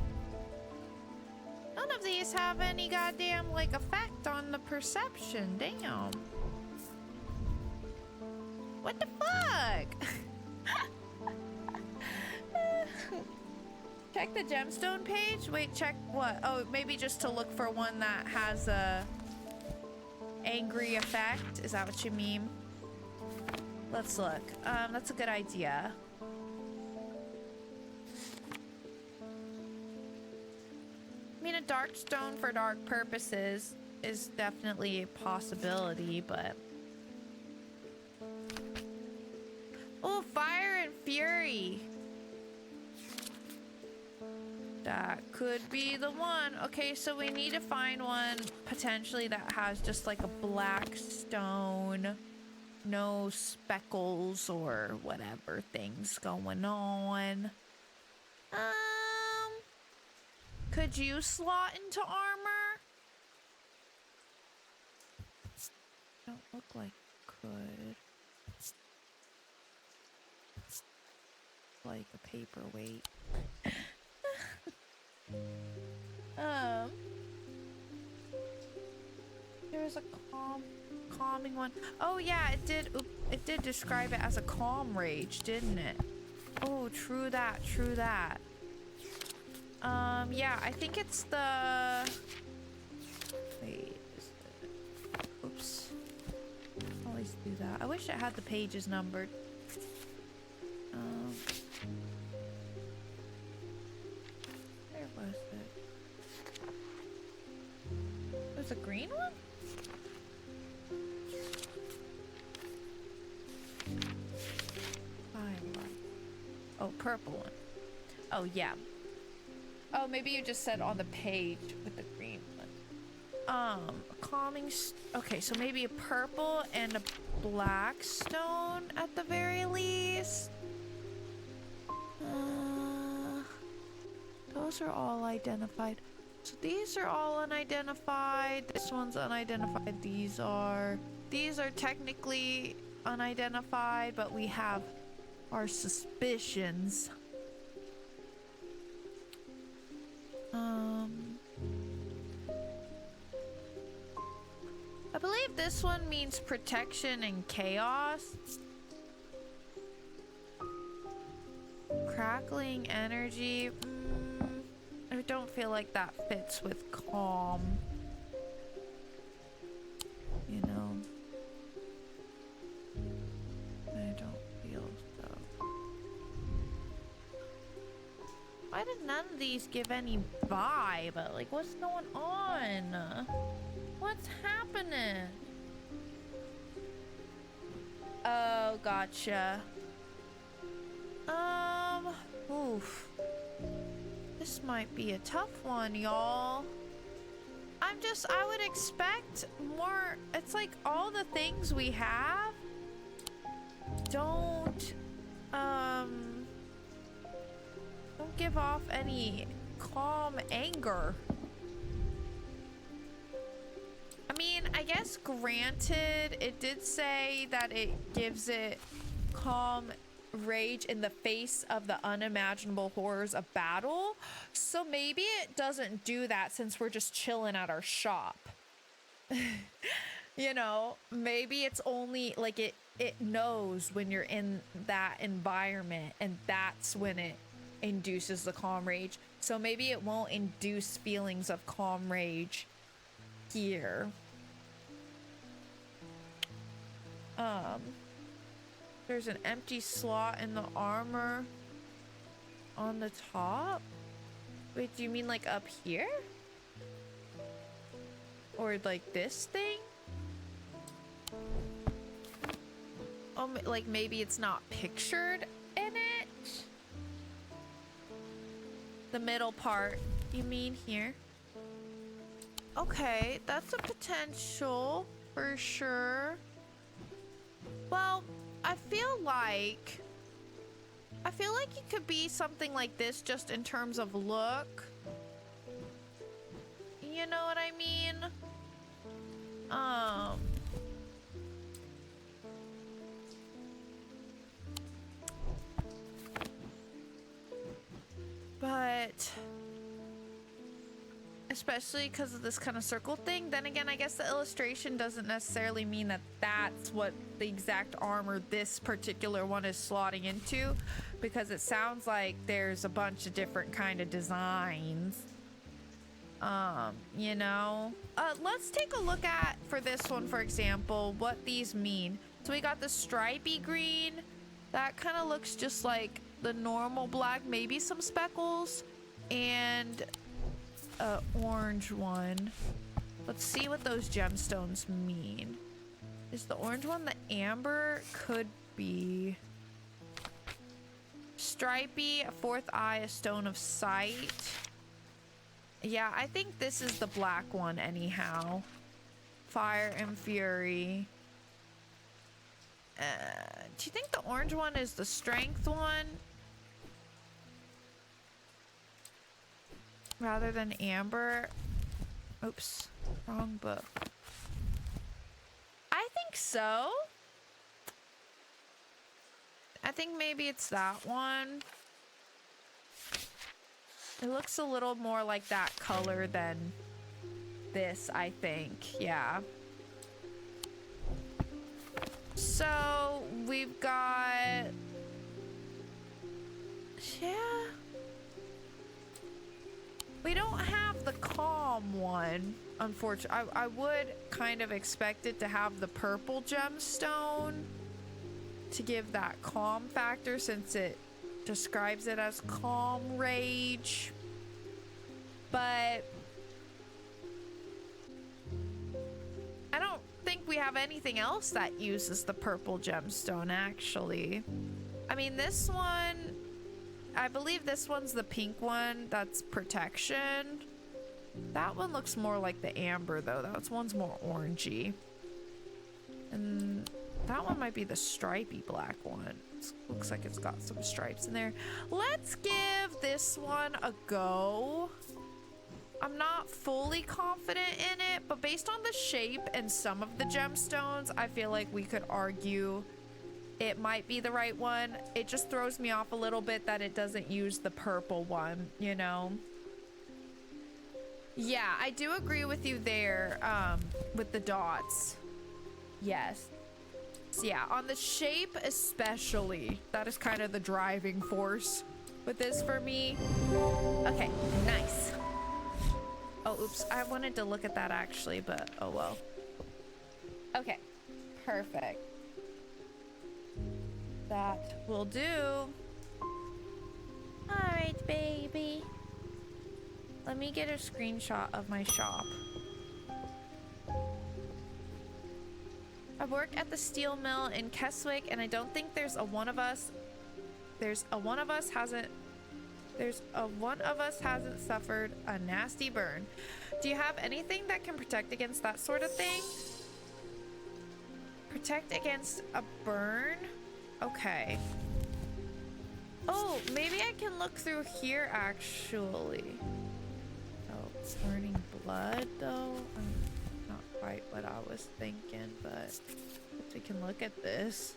none of these have any goddamn like effect on the perception. Damn. What the fuck? Check the gemstone page? Wait, check what? Oh, maybe just to look for one that has a angry effect. Is that what you mean? Let's look. That's a good idea. I mean, a dark stone for dark purposes is definitely a possibility, but... Oh, fire and fury. That could be the one. Okay, so we need to find one potentially that has just like a black stone, no speckles or whatever things going on. Could you slot into armor? Don't look like you could. Like a paperweight. There's a calming one. Oh yeah, it did. It did describe it as a calm rage, didn't it? Oh, true that. True that. Yeah, I think it's the. Wait. Is it... Oops. Always do that. I wish it had the pages numbered. Where was it? There's a green one? Oh, purple one. Oh, yeah. Oh, maybe you just said on the page with the green one. Calming... Okay, so maybe a purple and a black stone at the very least. Those are all identified. So these are all unidentified. This one's unidentified. These are technically unidentified, but we have our suspicions. I believe this one means protection and chaos. Crackling energy. I don't feel like that fits with calm. You know. I don't feel so. Why did none of these give any vibe? Like, what's going on? What's happening? Oh, gotcha. Oof. This might be a tough one, y'all. I would expect more. It's like all the things we have don't give off any calm anger. I mean, I guess granted, it did say that it gives it calm rage in the face of the unimaginable horrors of battle. So maybe it doesn't do that since we're just chilling at our shop. You know, maybe it's only like it knows when you're in that environment and that's when it induces the calm rage. So maybe it won't induce feelings of calm rage here. There's an empty slot in the armor on the top. Wait, do you mean like up here? Or like this thing? Oh, like maybe it's not pictured in it? The middle part, you mean here? Okay, that's a potential for sure. Well, I feel like it could be something like this just in terms of look. You know what I mean? But especially because of this kind of circle thing. Then again, I guess the illustration doesn't necessarily mean that that's what the exact armor this particular one is slotting into, because it sounds like there's a bunch of different kind of designs. You know, let's take a look at, for this one, for example, what these mean. So we got the stripy green. That kind of looks just like the normal black, maybe some speckles, and orange one. Let's see what those gemstones mean. Is the orange one the amber? Could be. Stripy, a fourth eye, a stone of sight. Yeah, I think this is the black one anyhow. Fire and fury. Do you think the orange one is the strength one? Rather than amber? Oops, wrong book. I think so. I think maybe it's that one. It looks a little more like that color than this, I think. Yeah. So we've got... Yeah. We don't have the calm one, unfortunately. I would kind of expect it to have the purple gemstone to give that calm factor, since it describes it as calm rage. But I don't think we have anything else that uses the purple gemstone, actually. I mean, this one, I believe this one's the pink one. That's protection. That one looks more like the amber, though. That one's more orangey. And that one might be the stripy black one. Looks like it's got some stripes in there. Let's give this one a go. I'm not fully confident in it, but based on the shape and some of the gemstones, I feel like we could argue it might be the right one. It just throws me off a little bit that it doesn't use the purple one, you know? Yeah, I do agree with you there, with the dots. Yes. So yeah, on the shape especially, that is kind of the driving force with this for me. Okay, nice. Oh, oops, I wanted to look at that actually, but oh well. Okay, perfect. That will do. All right, baby. Let me get a screenshot of my shop. I work at the steel mill in Keswick, and I don't think there's a one of us hasn't suffered a nasty burn. Do you have anything that can protect against that sort of thing? Protect against a burn? Okay. Oh, maybe I can look through here actually. Oh, it's burning blood though. Not quite what I was thinking, but we can look at this.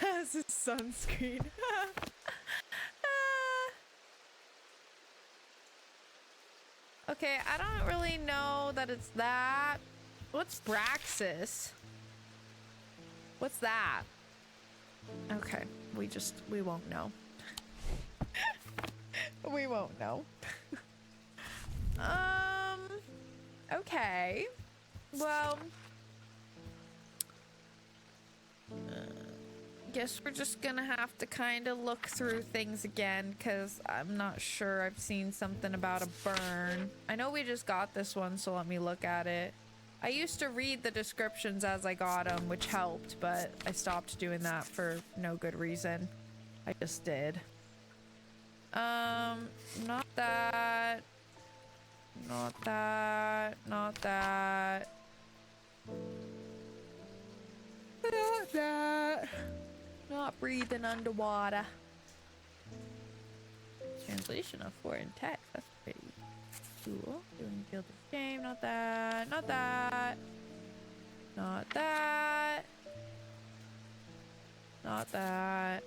As a sunscreen. Okay, I don't really know that it's that. What's Braxis? What's that? Okay, we won't know. We won't know. Okay. Well, guess we're just gonna have to kind of look through things again, because I'm not sure I've seen something about a burn. I know we just got this one, so let me look at it. I used to read the descriptions as I got them, which helped, but I stopped doing that for no good reason. I just did. Not that. Not that. Not that. Not that. Not breathing underwater. Translation of foreign text. That's pretty cool. Doing Guild of Shame. Not that. Not that. Not that. Not that.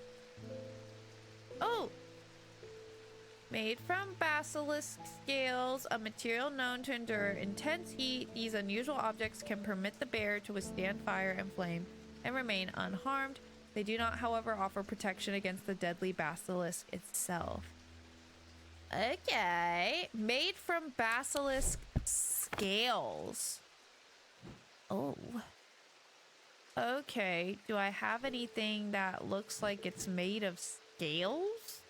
Oh! Made from basilisk scales, a material known to endure intense heat, these unusual objects can permit the bearer to withstand fire and flame and remain unharmed. They do not, however, offer protection against the deadly basilisk itself. Okay. Made from basilisk scales. Oh. Okay. Do I have anything that looks like it's made of scales?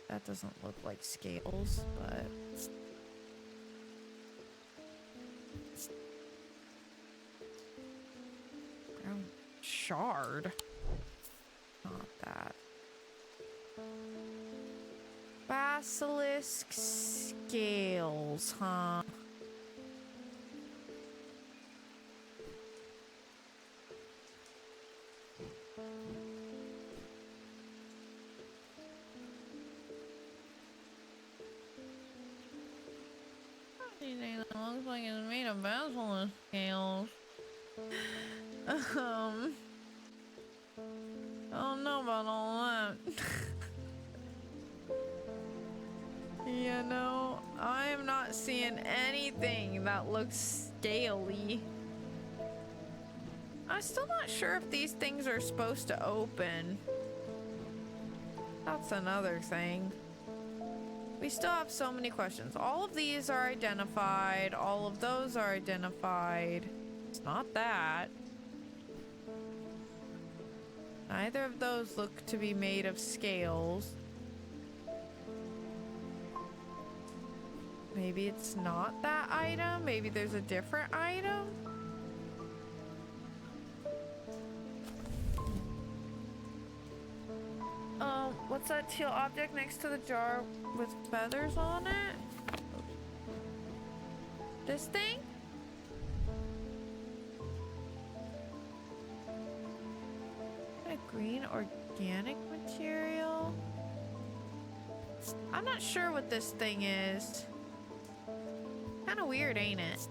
That doesn't look like scales, but... Brown shard? Not that. Basilisk scales, huh? Anything that looks like it's made of basilisk scales. I don't know about all that. You know, I am not seeing anything that looks scaly. I'm still not sure if these things are supposed to open. That's another thing. We still have so many questions. All of these are identified. All of those are identified. It's not that. Neither of those look to be made of scales. Maybe it's not that item. Maybe there's a different item. What's that teal object next to the jar with feathers on it? This thing? A green organic material? I'm not sure what this thing is. Kind of weird, ain't it?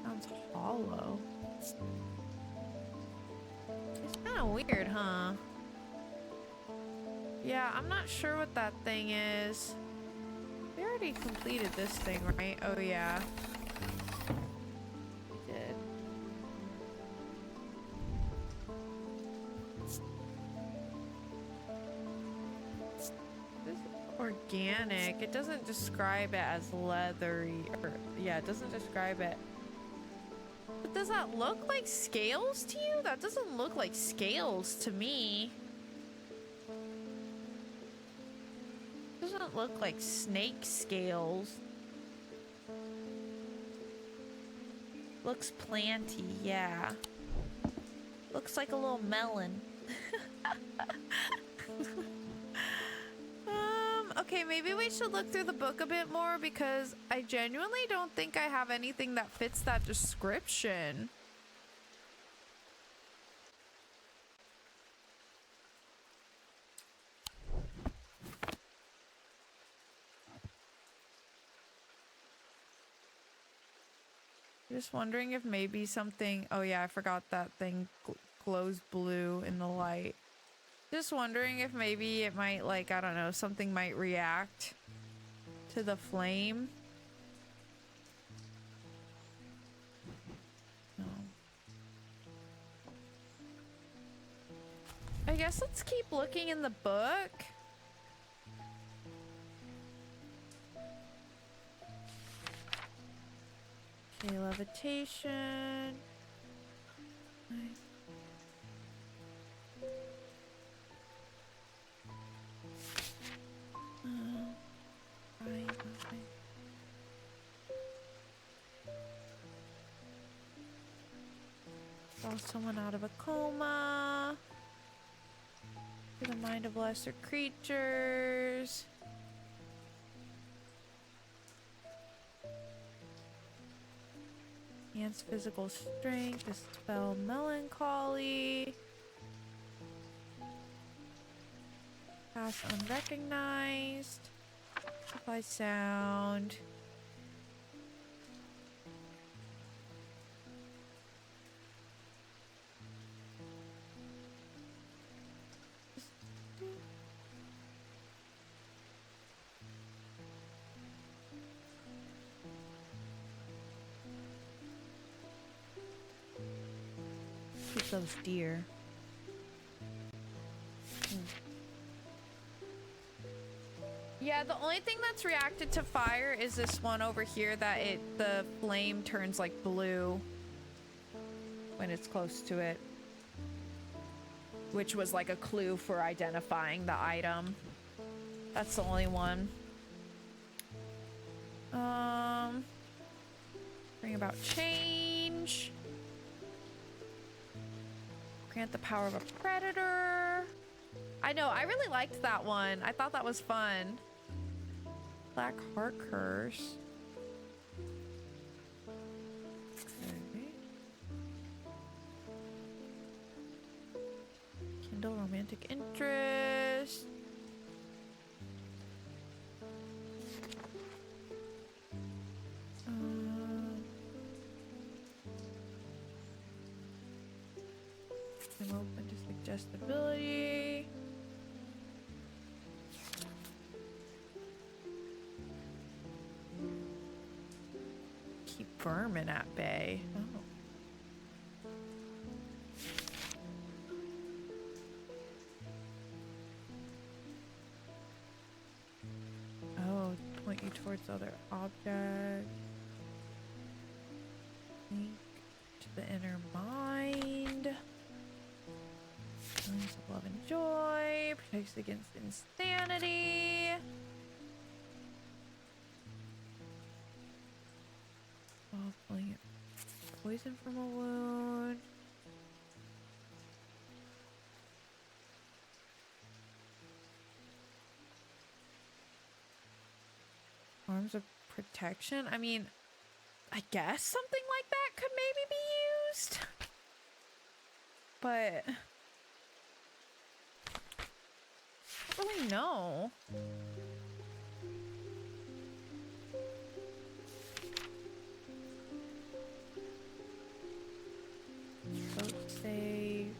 Sounds hollow. It's kind of weird, huh? Yeah, I'm not sure what that thing is. We already completed this thing, right? Oh, yeah. We did. This is organic. It doesn't describe it as leathery. Or, yeah, it doesn't describe it. But does that look like scales to you? That doesn't look like scales to me. Doesn't look like snake scales. Looks planty, yeah. Looks like a little melon. Okay, maybe we should look through the book a bit more because I genuinely don't think I have anything that fits that description. Just wondering if maybe something... Oh yeah, I forgot that thing glows blue in the light. Just wondering if maybe it might, like, I don't know, something might react to the flame. No. I guess let's keep looking in the book. Okay, levitation. Nice. Call someone out of a coma. To the mind of lesser creatures. Enhance physical strength. Dispel melancholy. Pass unrecognized. By sound. Keep those deer. Yeah, the only thing that's reacted to fire is this one over here that the flame turns like blue when it's close to it. Which was like a clue for identifying the item. That's the only one. Bring about change. Grant the power of a predator. I know, I really liked that one. I thought that was fun. Black Heart Curse. Okay. Kindle romantic interest. I'm open to suggestibility. Keep vermin at bay. Oh, point you towards other objects. Link to the inner mind. Feelings of love and joy. Protects against insanity. While pulling poison from a wound. Arms of protection. I mean, I guess something like that could maybe be used. But I don't really know. Boat save.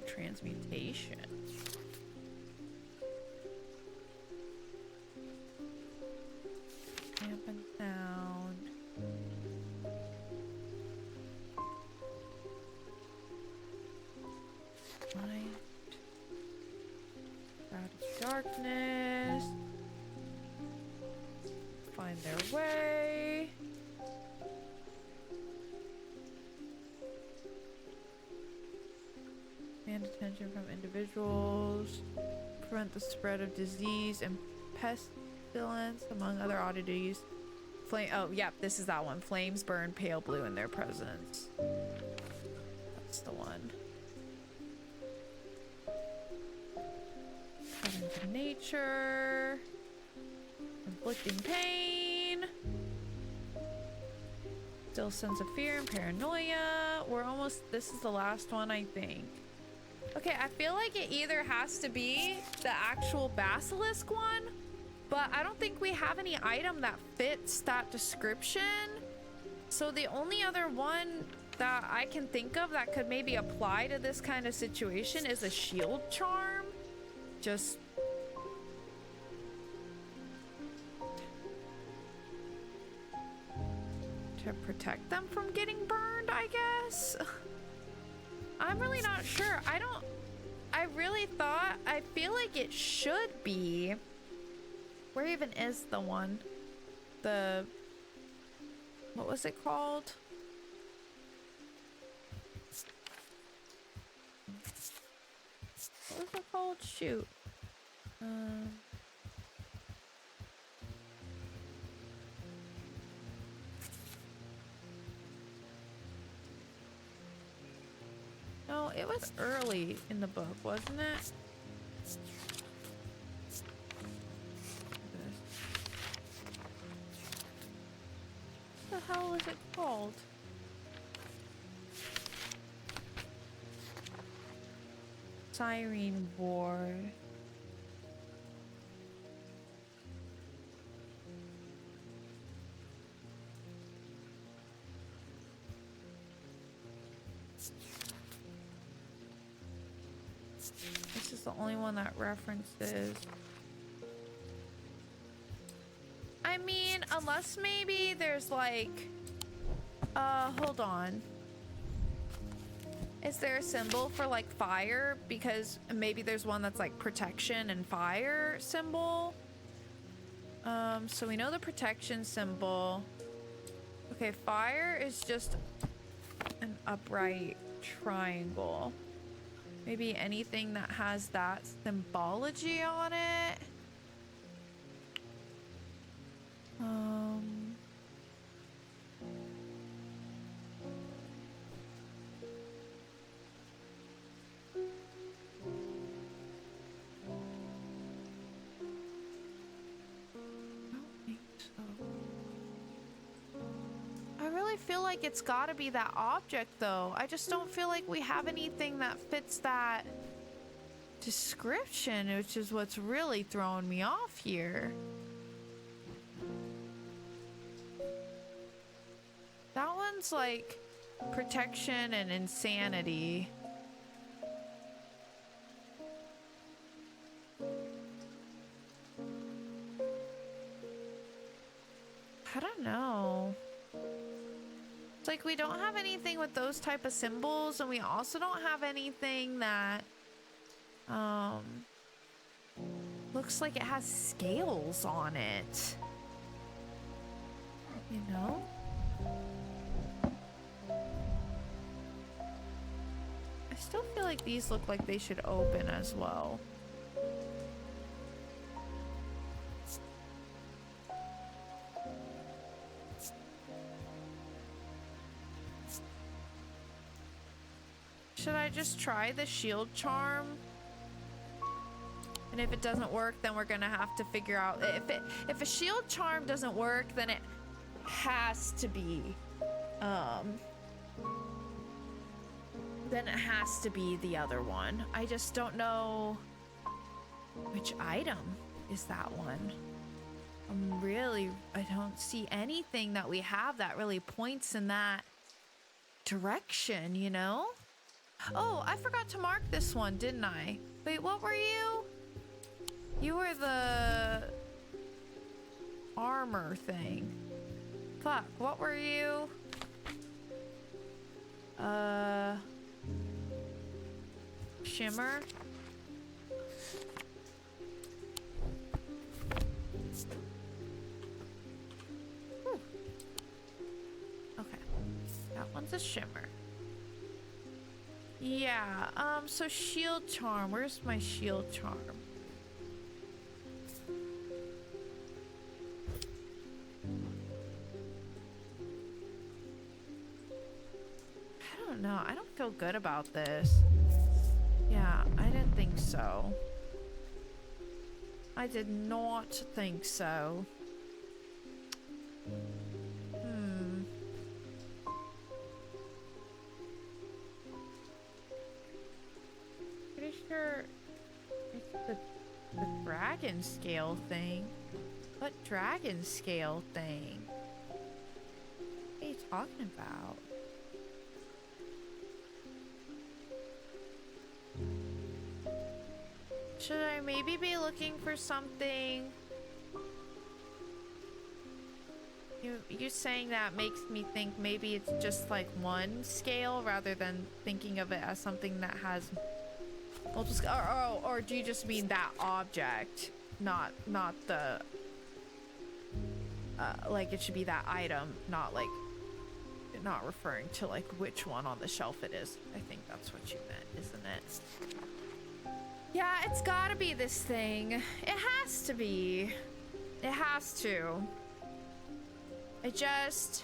Transmutation. Amp and sound. Light. Out of darkness. Find their way. And attention from individuals, prevent the spread of disease and pestilence, among other oddities. Flame. Oh, yep, this is that one. Flames burn pale blue in their presence. That's the one. Cut into nature. Inflicting pain. Still sense of fear and paranoia. We're almost. This is the last one, I think. Okay, I feel like it either has to be the actual basilisk one, but I don't think we have any item that fits that description. So the only other one that I can think of that could maybe apply to this kind of situation is a shield charm. Just... To protect them from getting burned, I guess? I'm really not sure. I really thought, I feel like it should be. Where even is the one? What was it called? What was it called? Shoot. No, it was early in the book, wasn't it? What the hell is it called? Siren Ward. This is the only one that references. I mean, unless maybe there's like, hold on. Is there a symbol for like fire? Because maybe there's one that's like protection and fire symbol. So we know the protection symbol. Okay, fire is just an upright triangle. Maybe anything that has that symbology on it. Feel like it's got to be that object though. I just don't feel like we have anything that fits that description, which is what's really throwing me off here. That one's like protection and insanity. I don't know. It's like we don't have anything with those type of symbols, and we also don't have anything that looks like it has scales on it. You know? I still feel like these look like they should open as well. Should I just try the shield charm? And if it doesn't work, then we're gonna have to figure out if a shield charm doesn't work, then it has to be the other one. I just don't know which item is that one. I don't see anything that we have that really points in that direction, you know? Oh, I forgot to mark this one, didn't I? Wait, what were you? You were the armor thing. Fuck, what were you? Shimmer? Whew. Okay. That one's a shimmer. Yeah, so shield charm. Where's my shield charm? I don't know. I don't feel good about this. Yeah, I didn't think so. I did not think so. Pretty sure it's the dragon scale thing. What dragon scale thing? What are you talking about? Should I maybe be looking for something You saying that makes me think maybe it's just like one scale rather than thinking of it as something that has multiple scale. Or do you just mean that object, not the like it should be that item, not like not referring to like which one on the shelf it is. I think that's what you meant, isn't it? Yeah, it's gotta be this thing. It has to be. It has to. I just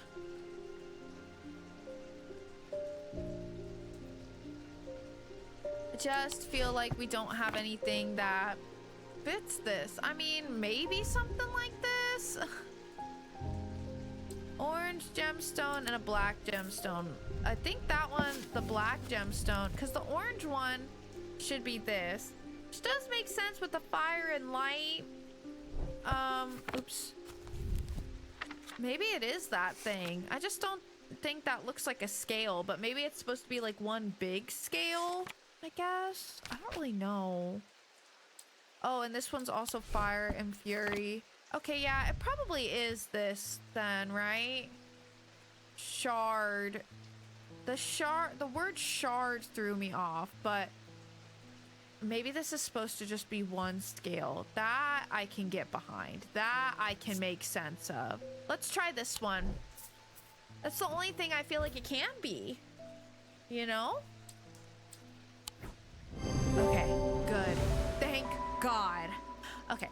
feel like we don't have anything that fits this. I mean, maybe something like this. Orange gemstone and a black gemstone. I think that one, the black gemstone, because the orange one should be this. Which does make sense with the fire and light. Oops. Maybe it is that thing. I just don't think that looks like a scale, but maybe it's supposed to be like one big scale, I guess. I don't really know. Oh, and this one's also fire and fury. Okay, yeah, it probably is this then, right? Shard. The word shard threw me off, but maybe this is supposed to just be one scale. That I can get behind. That I can make sense of. Let's try this one. That's the only thing I feel like it can be. You know? Okay, good. Thank God. Okay.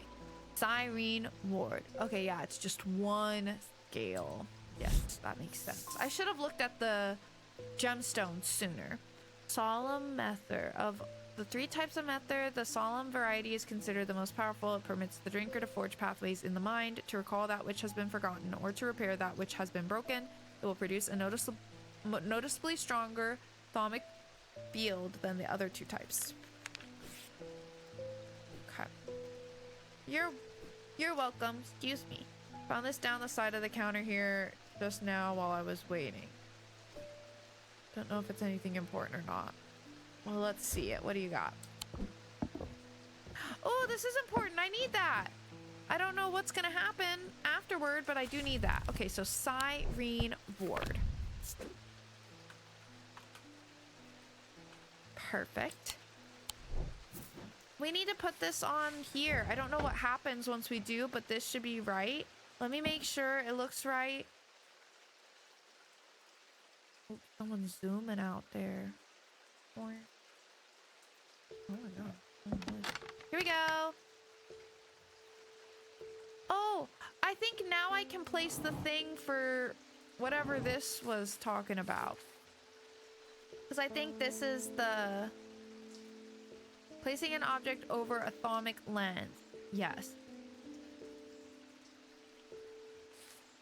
Cyrene Ward. Okay, yeah, it's just one scale. Yes, that makes sense. I should have looked at the gemstones sooner. Solemn Mether. Of the 3 types of Mether, the solemn variety is considered the most powerful. It permits the drinker to forge pathways in the mind, to recall that which has been forgotten, or to repair that which has been broken. It will produce a noticeably stronger thaumic field than the other 2 types. Okay. You're welcome. Excuse me. Found this down the side of the counter here just now while I was waiting. Don't know if it's anything important or not. Well, let's see it. What do you got? Oh, this is important. I need that. I don't know what's gonna happen afterward, but I do need that. Okay, so Cyrene Ward. Perfect. We need to put this on here. I don't know what happens once we do, but this should be right. Let me make sure it looks right. Oh, someone's zooming out there. Oh my God. Oh my God. Here we go. Oh, I think now I can place the thing for whatever this was talking about. Because I think this is the... Placing an object over a thaumic lens. Yes.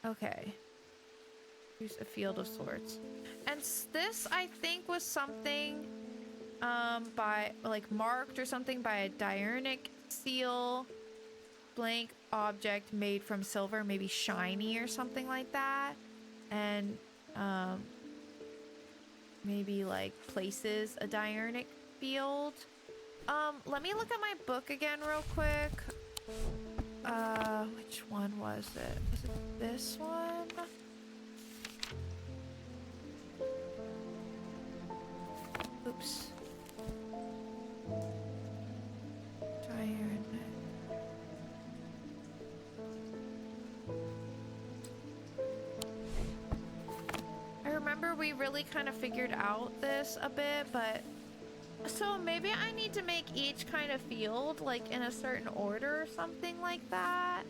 Okay. Use a field of sorts. And this, I think, was something by, like, marked or something by a diurnic seal. Blank object made from silver, maybe shiny or something like that. And, maybe, like, places a diurnic field. Let me look at my book again real quick. Which one was it? Was it this one? Oops. I remember we really kind of figured out this a bit, but so maybe I need to make each kind of field like in a certain order or something like that.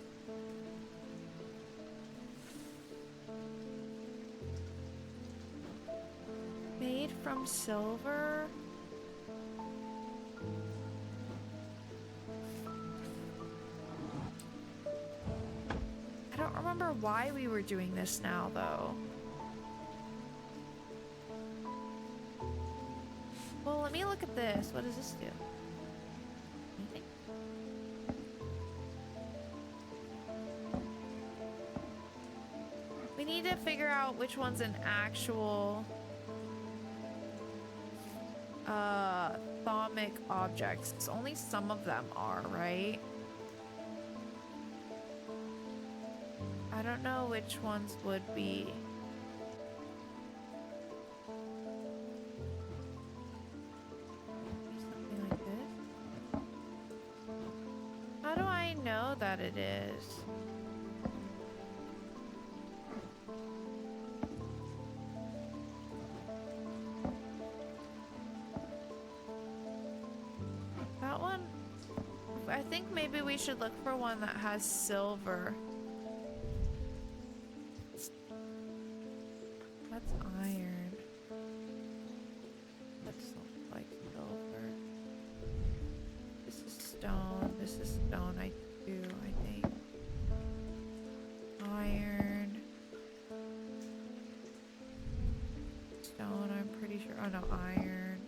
Made from silver. I don't remember why we were doing this now though. Well, let me look at this. What does this do? Anything? We need to figure out which one's an actual thaumic objects. Only some of them are, right? I don't know which ones would be. Maybe something like this. How do I know that it is? That one, I think maybe we should look for one that has silver. That's iron. That looks like silver. This is stone. This is stone, I think. Iron. Stone, I'm pretty sure. Oh no, iron.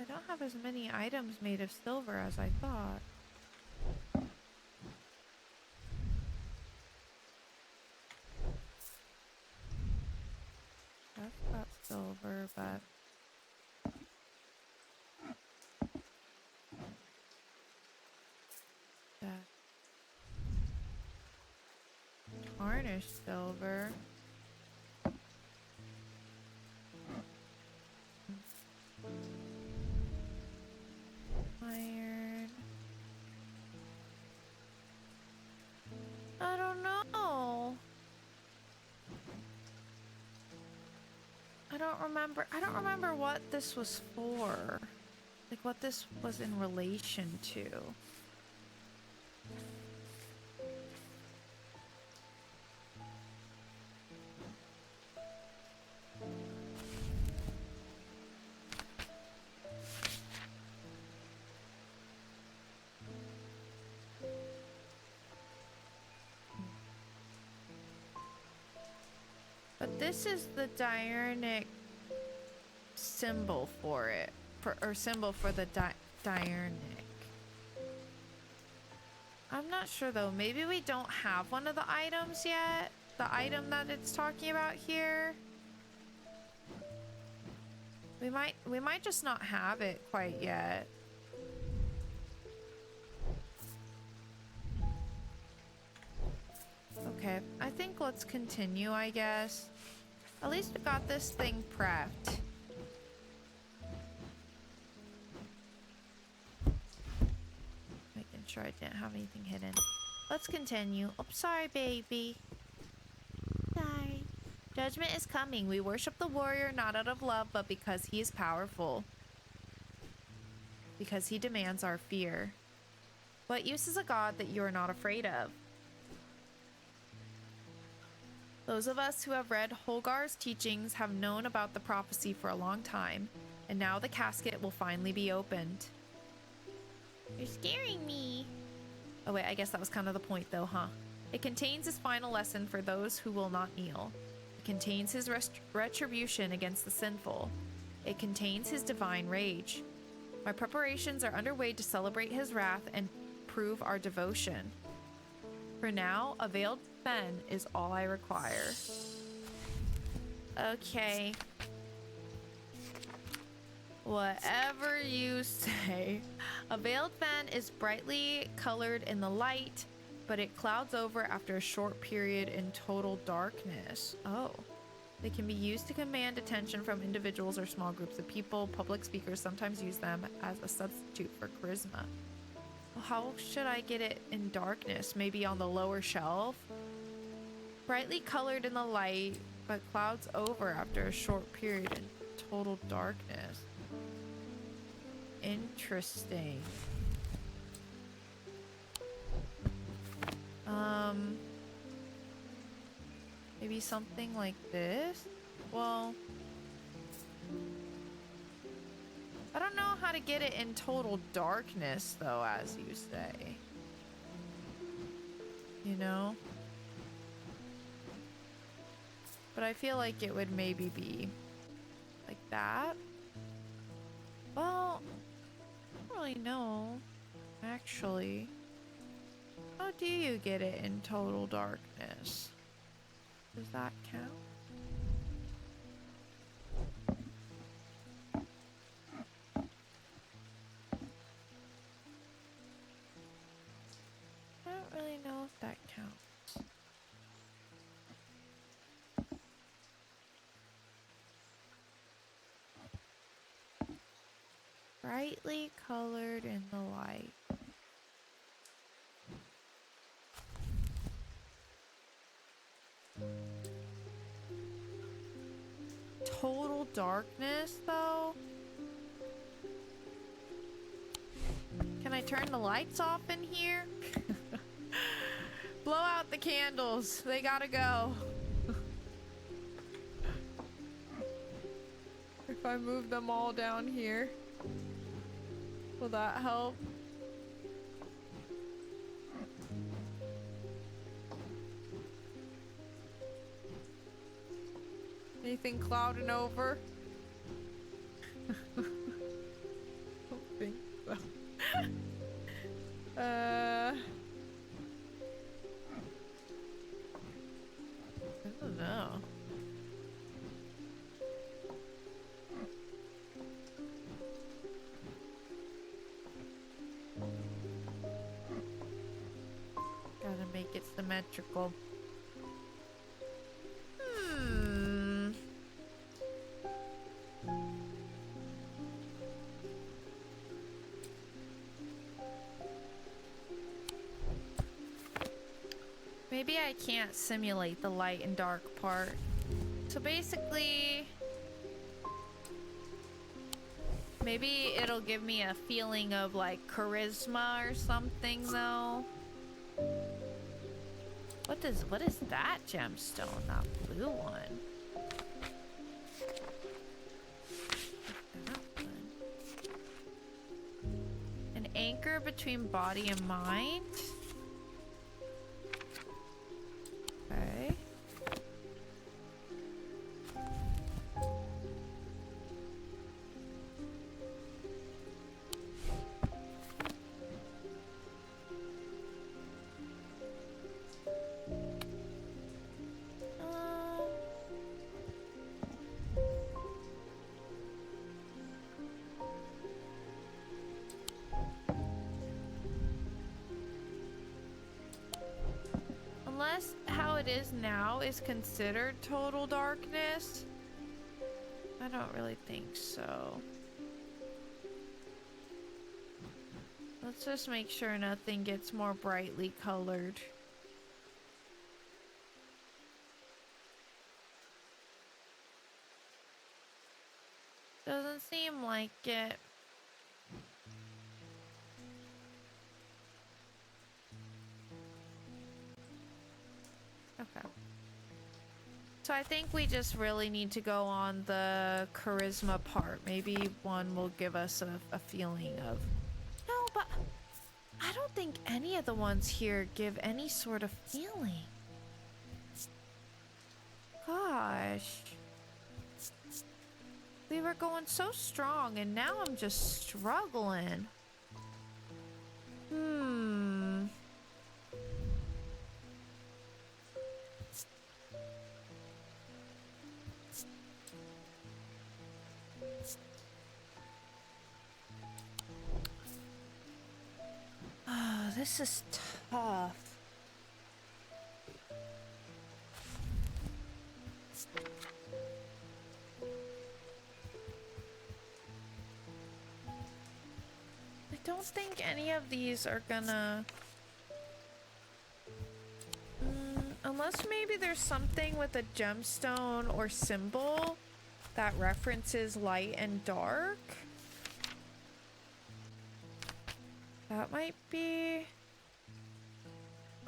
I don't have as many items made of silver as I thought. That's got silver, but that tarnished silver. Iron. I don't know. I don't remember what this was for. Like what this was in relation to. But this is the Diurnic symbol for it, or symbol for the Diurnic. I'm not sure though. Maybe we don't have one of the items yet. The item that it's talking about here. We might just not have it quite yet. Okay, I think let's continue, I guess. At least we got this thing prepped. Making sure I didn't have anything hidden. Let's continue. Oh, sorry, baby. Sorry. Judgment is coming. We worship the warrior not out of love, but because he is powerful. Because he demands our fear. What use is a god that you are not afraid of? Those of us who have read Holgar's teachings have known about the prophecy for a long time, and now the casket will finally be opened. You're scaring me. Oh wait, I guess that was kind of the point though, huh? It contains his final lesson for those who will not kneel. It contains his retribution against the sinful. It contains his divine rage. My preparations are underway to celebrate his wrath and prove our devotion. For now, a veiled fen is all I require. Okay. Whatever you say. A veiled fen is brightly colored in the light, but it clouds over after a short period in total darkness. Oh. They can be used to command attention from individuals or small groups of people. Public speakers sometimes use them as a substitute for charisma. Well, how should I get it in darkness? Maybe on the lower shelf? Brightly colored in the light, but clouds over after a short period in total darkness. Interesting. Maybe something like this? Well, I don't know how to get it in total darkness, though, as you say. You know? But I feel like it would maybe be like that. Well, I don't really know, actually. How do you get it in total darkness? Does that count? I don't if that counts. Brightly colored in the light. Total darkness, though? Can I turn the lights off in here? Blow out the candles. They gotta go. If I move them all down here, will that help? Anything clouding over? Don't think so. I don't know. Gotta make it symmetrical. Maybe I can't simulate the light and dark part. So basically, maybe it'll give me a feeling of like charisma or something though. What is that gemstone? That blue one. That one. An anchor between body and mind. Okay. Unless how it is now is considered total darkness. I don't really think so. Let's just make sure nothing gets more brightly colored. Doesn't seem like it. Okay. So I think we just really need to go on the charisma part. Maybe one will give us a feeling of... No, but I don't think any of the ones here give any sort of feeling. Gosh. We were going so strong and now I'm just struggling. Oh, this is tough. I don't think any of these are gonna... unless maybe there's something with a gemstone or symbol that references light and dark. That might be...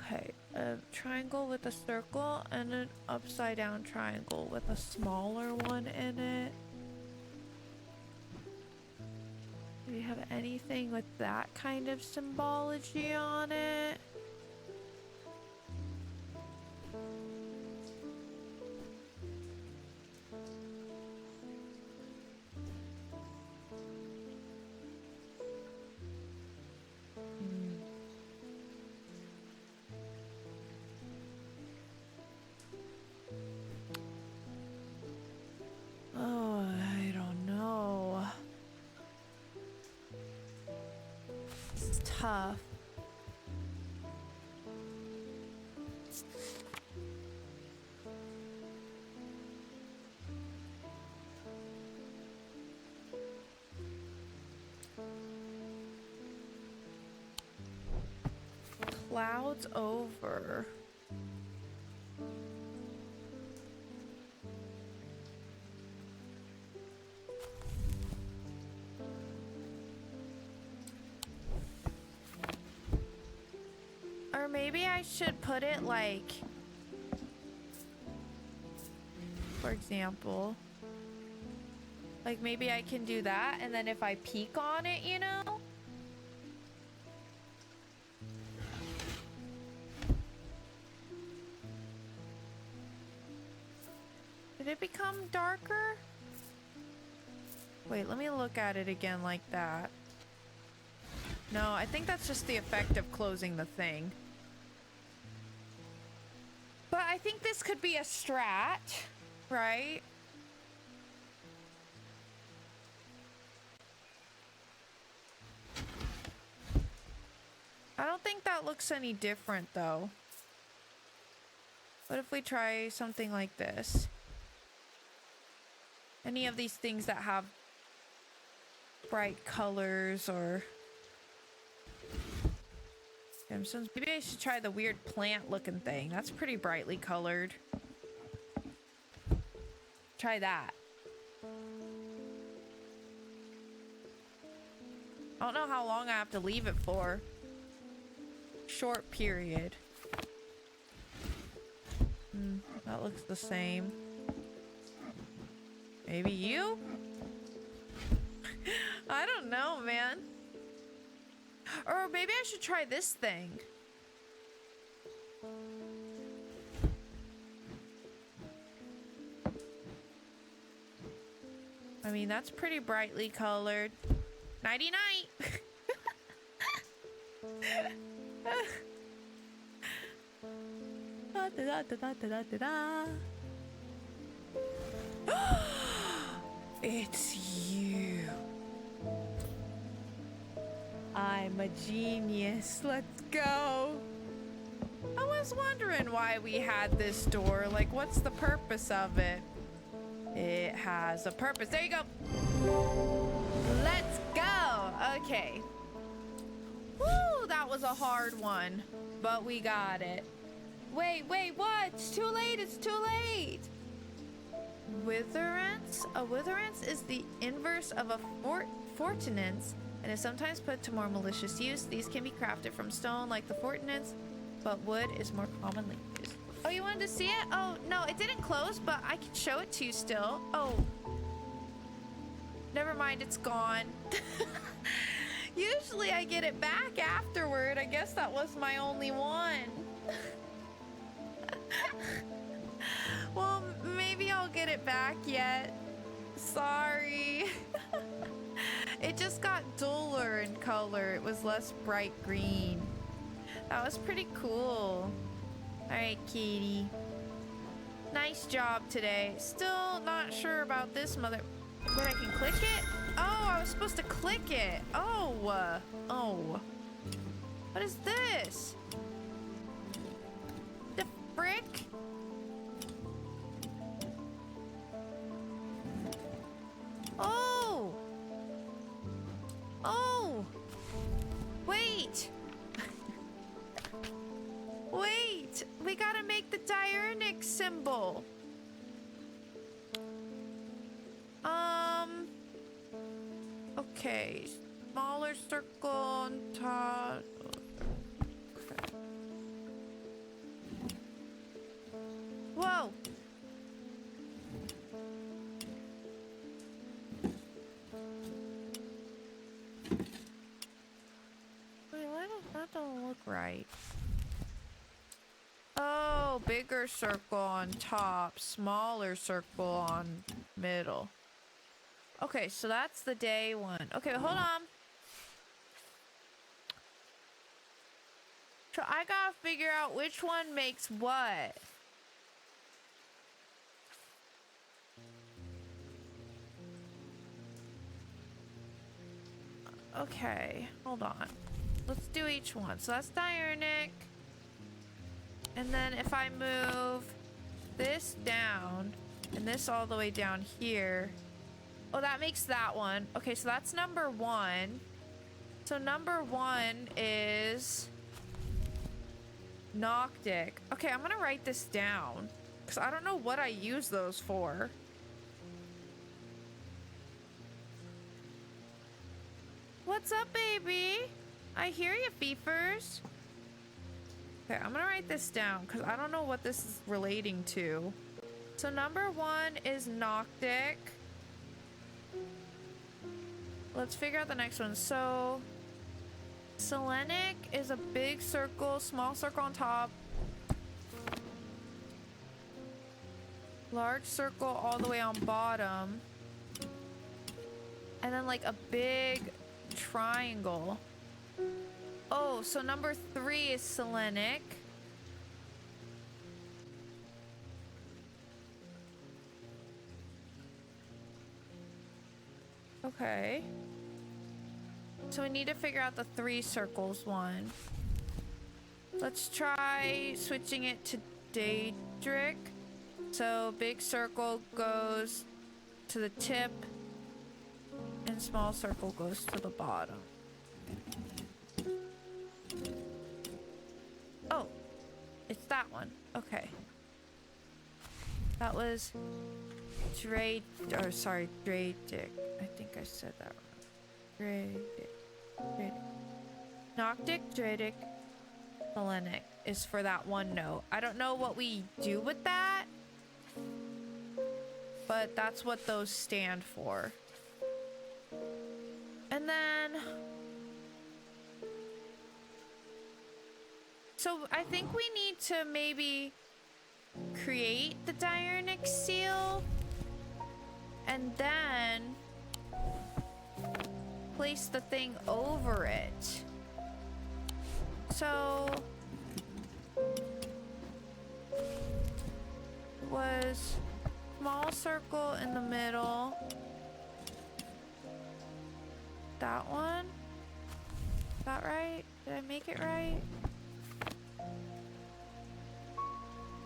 Okay, a triangle with a circle and an upside down triangle with a smaller one in it. Do you have anything with that kind of symbology on it? Oh, I don't know. It's tough. Clouds over. Or maybe I should put it like, for example, like maybe I can do that, and then if I peek on it, you know? Did it become darker? Wait, let me look at it again like that. No, I think that's just the effect of closing the thing. But I think this could be a strat, right? I don't think that looks any different though. What if we try something like this? Any of these things that have bright colors or gemstones. Maybe I should try the weird plant looking thing. That's pretty brightly colored. Try that. I don't know how long I have to leave it for. Short period. That looks the same. Maybe you? I don't know, man. Or maybe I should try this thing. I mean, that's pretty brightly colored. Nighty night. Da, da, da, da, da, da, da. It's you. I'm a genius. Let's go. I was wondering why we had this door. Like, what's the purpose of it? It has a purpose. There you go. Let's go. Okay. Woo, that was a hard one, but we got it. Wait, what? It's too late. It's too late. Witherance? A witherance is the inverse of a fortinance and is sometimes put to more malicious use. These can be crafted from stone like the fortinance, but wood is more commonly used. Oh, you wanted to see it? Oh, no, it didn't close, but I can show it to you still. Oh. Never mind, it's gone. Usually I get it back afterward. I guess that was my only one. Well, maybe I'll get it back yet. Sorry. It just got duller in color. It was less bright green. That was pretty cool. All right, Katie. Nice job today. Still not sure about this mother... Wait, I can click it? Oh, I was supposed to click it. Oh. Oh. What is this? The frick? Oh! Oh! Wait! Wait! We gotta make the Diurnic symbol. Okay. Smaller circle on top. Okay. Whoa! Wait, that don't look right. Oh, bigger circle on top, smaller circle on middle. Okay, so that's the day one. Okay, hold on. So I gotta figure out which one makes what. Okay, hold on. Let's do each one. So that's Diurnic. And then if I move this down and this all the way down here. Oh, that makes that one. Okay, so that's number 1. So number 1 is Noctic. Okay, I'm gonna write this down because I don't know what I use those for. What's up, baby? I hear you, beefers. Okay, I'm gonna write this down because I don't know what this is relating to. So number 1 is Noctic. Let's figure out the next one. So Selenic is a big circle, small circle on top, large circle all the way on bottom, and then like a big triangle. Oh, so number 3 is Selenic. Okay. So we need to figure out the 3 circles one. Let's try switching it to Daedric. So big circle goes to the tip and small circle goes to the bottom. Oh, it's that one. Okay. That was Daedric. I think I said that wrong. Daedric. Noctic, Daedric, Selenic is for that one note. I don't know what we do with that, but that's what those stand for. And then, so I think we need to maybe create the Diurnic seal and then place the thing over it. So was small circle in the middle. That one? Is that right? Did I make it right?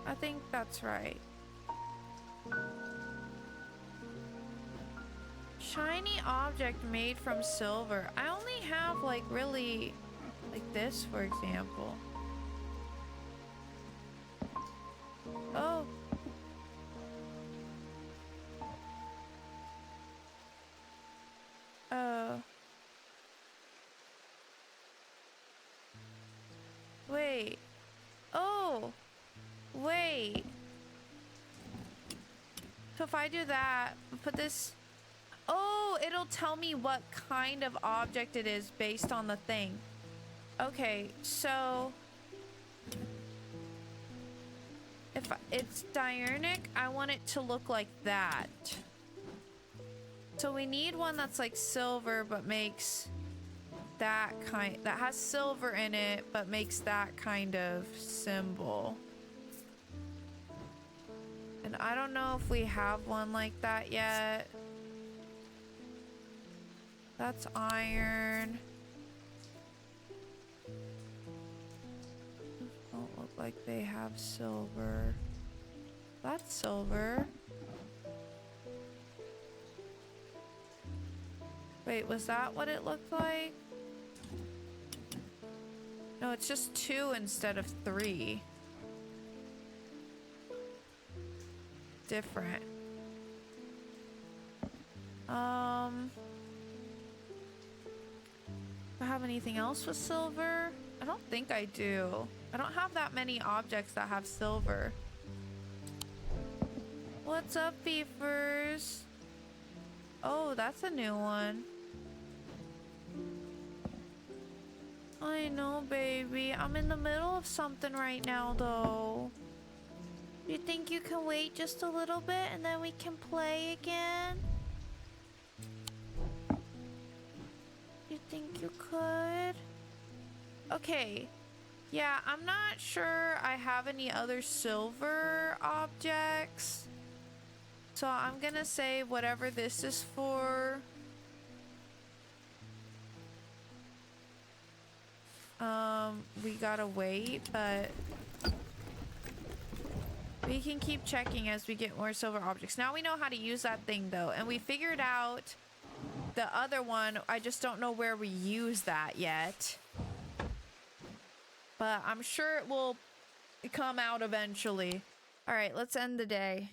I think that's right. Shiny object made from silver. I only have like really like this, for example. Oh. Wait. Oh. Wait. So if I do that, put this... Oh, it'll tell me what kind of object it is based on the thing. Okay, so... If it's Diurnic, I want it to look like that. So we need one that's like silver, but makes that kind... That has silver in it, but makes that kind of symbol. And I don't know if we have one like that yet. That's iron. Don't look like they have silver. That's silver. Wait, was that what it looked like? No, it's just 2 instead of 3. Different. Do I have anything else with silver? I don't think I do. I don't have that many objects that have silver. What's up, beefers? Oh, that's a new one. I know, baby. I'm in the middle of something right now, though. You think you can wait just a little bit and then we can play again? You think you could? Okay. Yeah, I'm not sure I have any other silver objects. So I'm gonna say whatever this is for. We gotta wait, but We can keep checking as we get more silver objects. Now we know how to use that thing, though. And we figured out the other one. I just don't know where we use that yet. But I'm sure it will come out eventually. All right, let's end the day.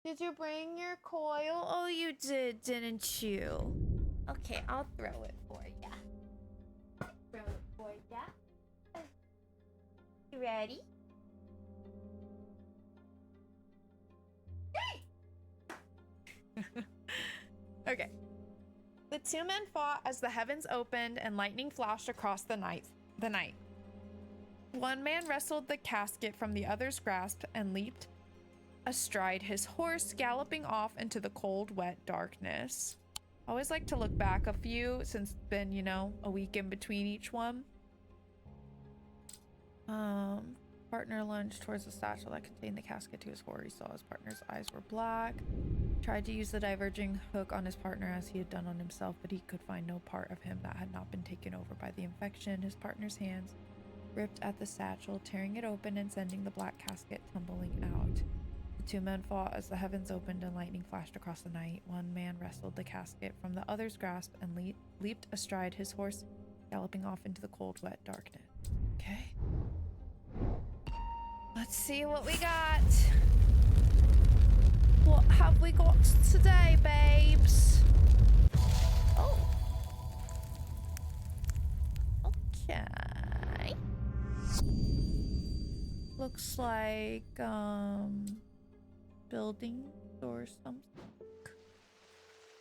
Did you bring your coil? Oh, you did, didn't you? Okay, I'll throw it for ya. Throw it for ya. You ready? Okay. The two men fought as the heavens opened and lightning flashed across the night. One man wrestled the casket from the other's grasp and leaped astride his horse, galloping off into the cold, wet darkness. I always like to look back a few since it's been, you know, a week in between each one. Partner lunged towards the satchel that contained the casket. To his horror, he saw his partner's eyes were black. Tried to use the diverging hook on his partner as he had done on himself, but he could find no part of him that had not been taken over by the infection. His partner's hands ripped at the satchel, tearing it open and sending the black casket tumbling out. The two men fought as the heavens opened and lightning flashed across the night. One man wrestled the casket from the other's grasp and leaped astride his horse, galloping off into the cold, wet darkness. Okay. Let's see what we got. What have we got today, babes? Oh. Okay. Looks like, buildings or something.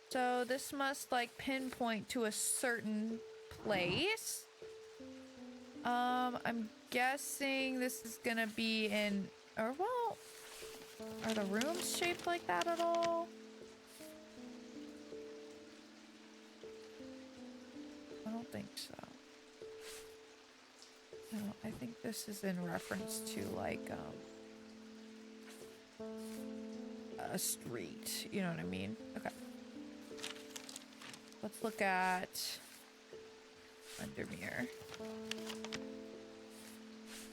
So this must, like, pinpoint to a certain place. I'm guessing this is gonna be in, or well, are the rooms shaped like that at all? I don't think so. No, I think this is in reference to like a street, you know what I mean? Okay. Let's look at Undermere.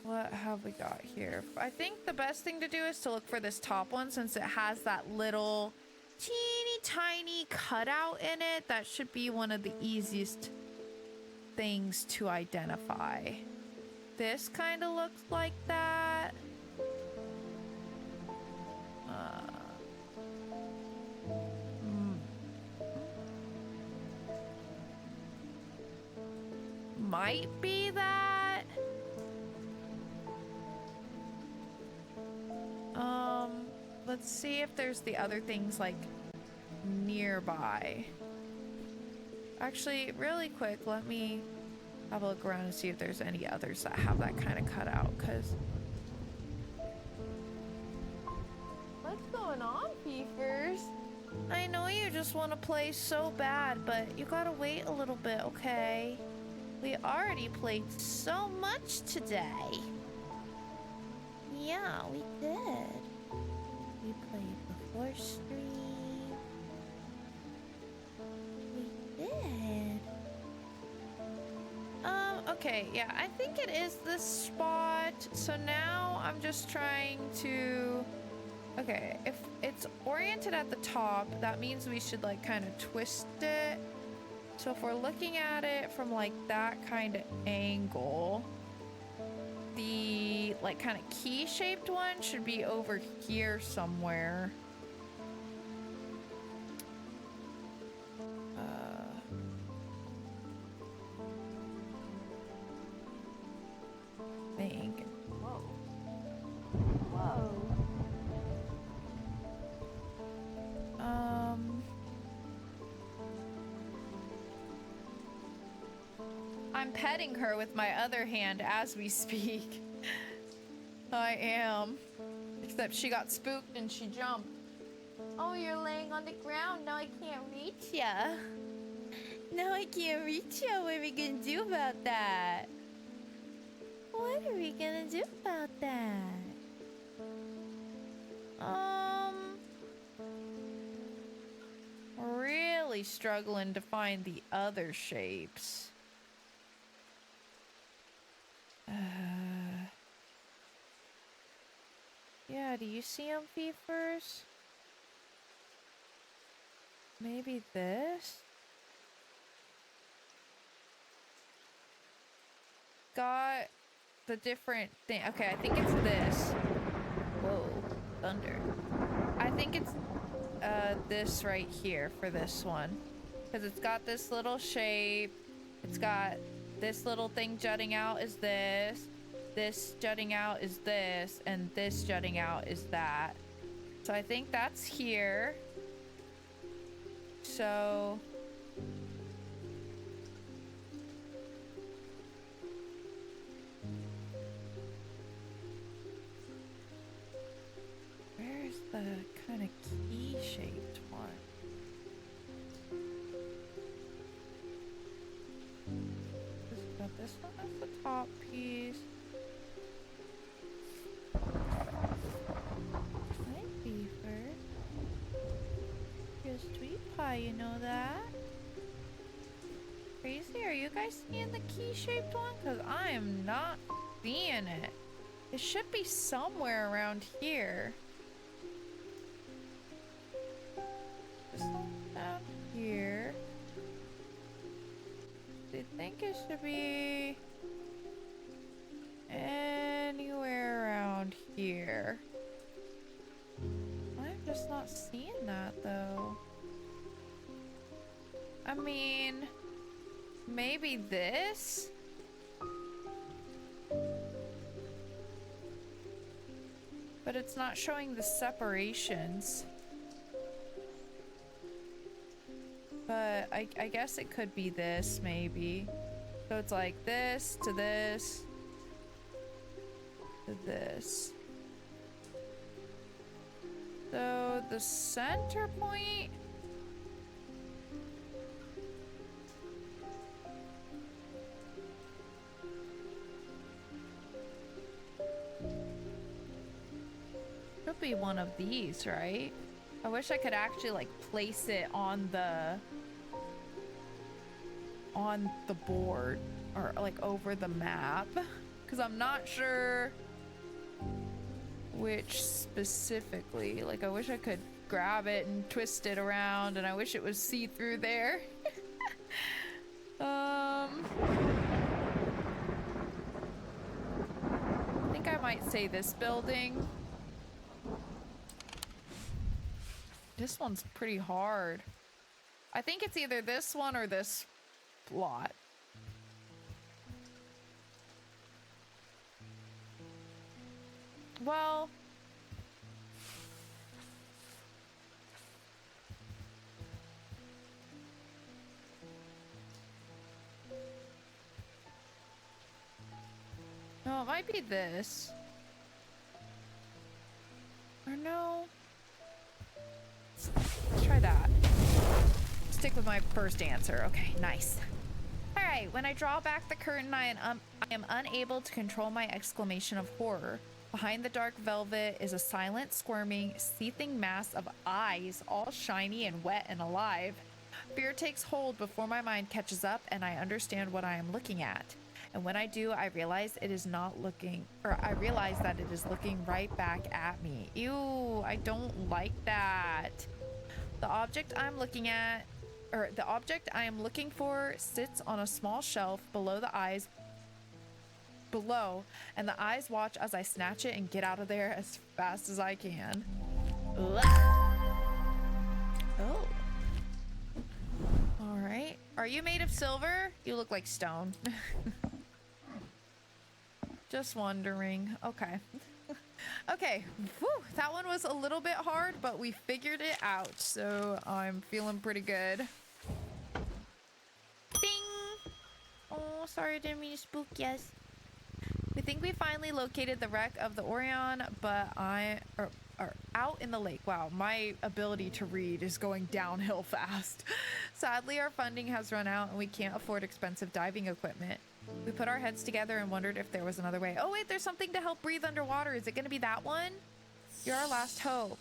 What have we got here? I think the best thing to do is to look for this top one since it has that little teeny tiny cutout in it. That should be one of the easiest things to identify. This kind of looks like that. Might be that. Let's see if there's the other things like nearby. Actually, really quick, let me have a look around and see if there's any others that have that kind of cutout, because what's going on, Beefers? I know you just want to play so bad, but you gotta wait a little bit, okay? We already played so much today. Yeah, we did. We played the horse stream. We did. Okay, yeah, I think it is this spot. So now I'm just trying to... Okay, if it's oriented at the top, that means we should like kind of twist it. So if we're looking at it from like that kind of angle, the like kind of key-shaped one should be over here somewhere. Think. Whoa. Whoa. I'm petting her with my other hand as we speak. I am. Except she got spooked and she jumped. Oh, you're laying on the ground. Now I can't reach ya. Now I can't reach ya. What are we gonna do about that? What are we gonna do about that? Really struggling to find the other shapes. Yeah, do you see them, Feefers? Maybe this? Got the different thing. Okay, I think it's this. Whoa, thunder. I think it's this right here for this one. Because it's got this little shape. It's got this little thing jutting out is this. This jutting out is this. And this jutting out is that. So I think that's here. So... where's the kind of key-shaped one? Got this one as the top piece. Hi, Beaver. You're a sweet pie, you know that? Crazy, are you guys seeing the key-shaped one? Because I am not seeing it. It should be somewhere around here. Just down here. I think it should be anywhere around here. I'm just not seeing that though. I mean, maybe this? But it's not showing the separations. But I guess it could be this, maybe. So it's like this to this to this. So the center point... could be one of these, right? I wish I could actually like place it on the board or like over the map, because I'm not sure which specifically. Like I wish I could grab it and twist it around, and I wish it was see-through there. I think I might say this building. This one's pretty hard. I think it's either this one or this lot. Well... no, it might be this. Or no... let's try that. Stick with my first answer. Okay, nice. All right, when I draw back the curtain, I am unable to control my exclamation of horror. Behind the dark velvet is a silent, squirming, seething mass of eyes, all shiny and wet and alive. Fear takes hold before my mind catches up and I understand what I am looking at. And when I do, I realize it is not looking, or I realize that it is looking right back at me. Ew, I don't like that. The object I am looking for sits on a small shelf below the eyes and the eyes watch as I snatch it and get out of there as fast as I can. Ugh. Oh. All right. Are you made of silver? You look like stone. Just wondering. Okay. Okay. Whew, that one was a little bit hard, but we figured it out, so I'm feeling pretty good. Ding! Oh, sorry, I didn't mean to spook yes. We think we finally located the wreck of the Orion, but or out in the lake. Wow, my ability to read is going downhill fast. Sadly, our funding has run out and we can't afford expensive diving equipment. We put our heads together and wondered if there was another way. Oh wait, there's something to help breathe underwater. Is it gonna be that one? You're our last hope.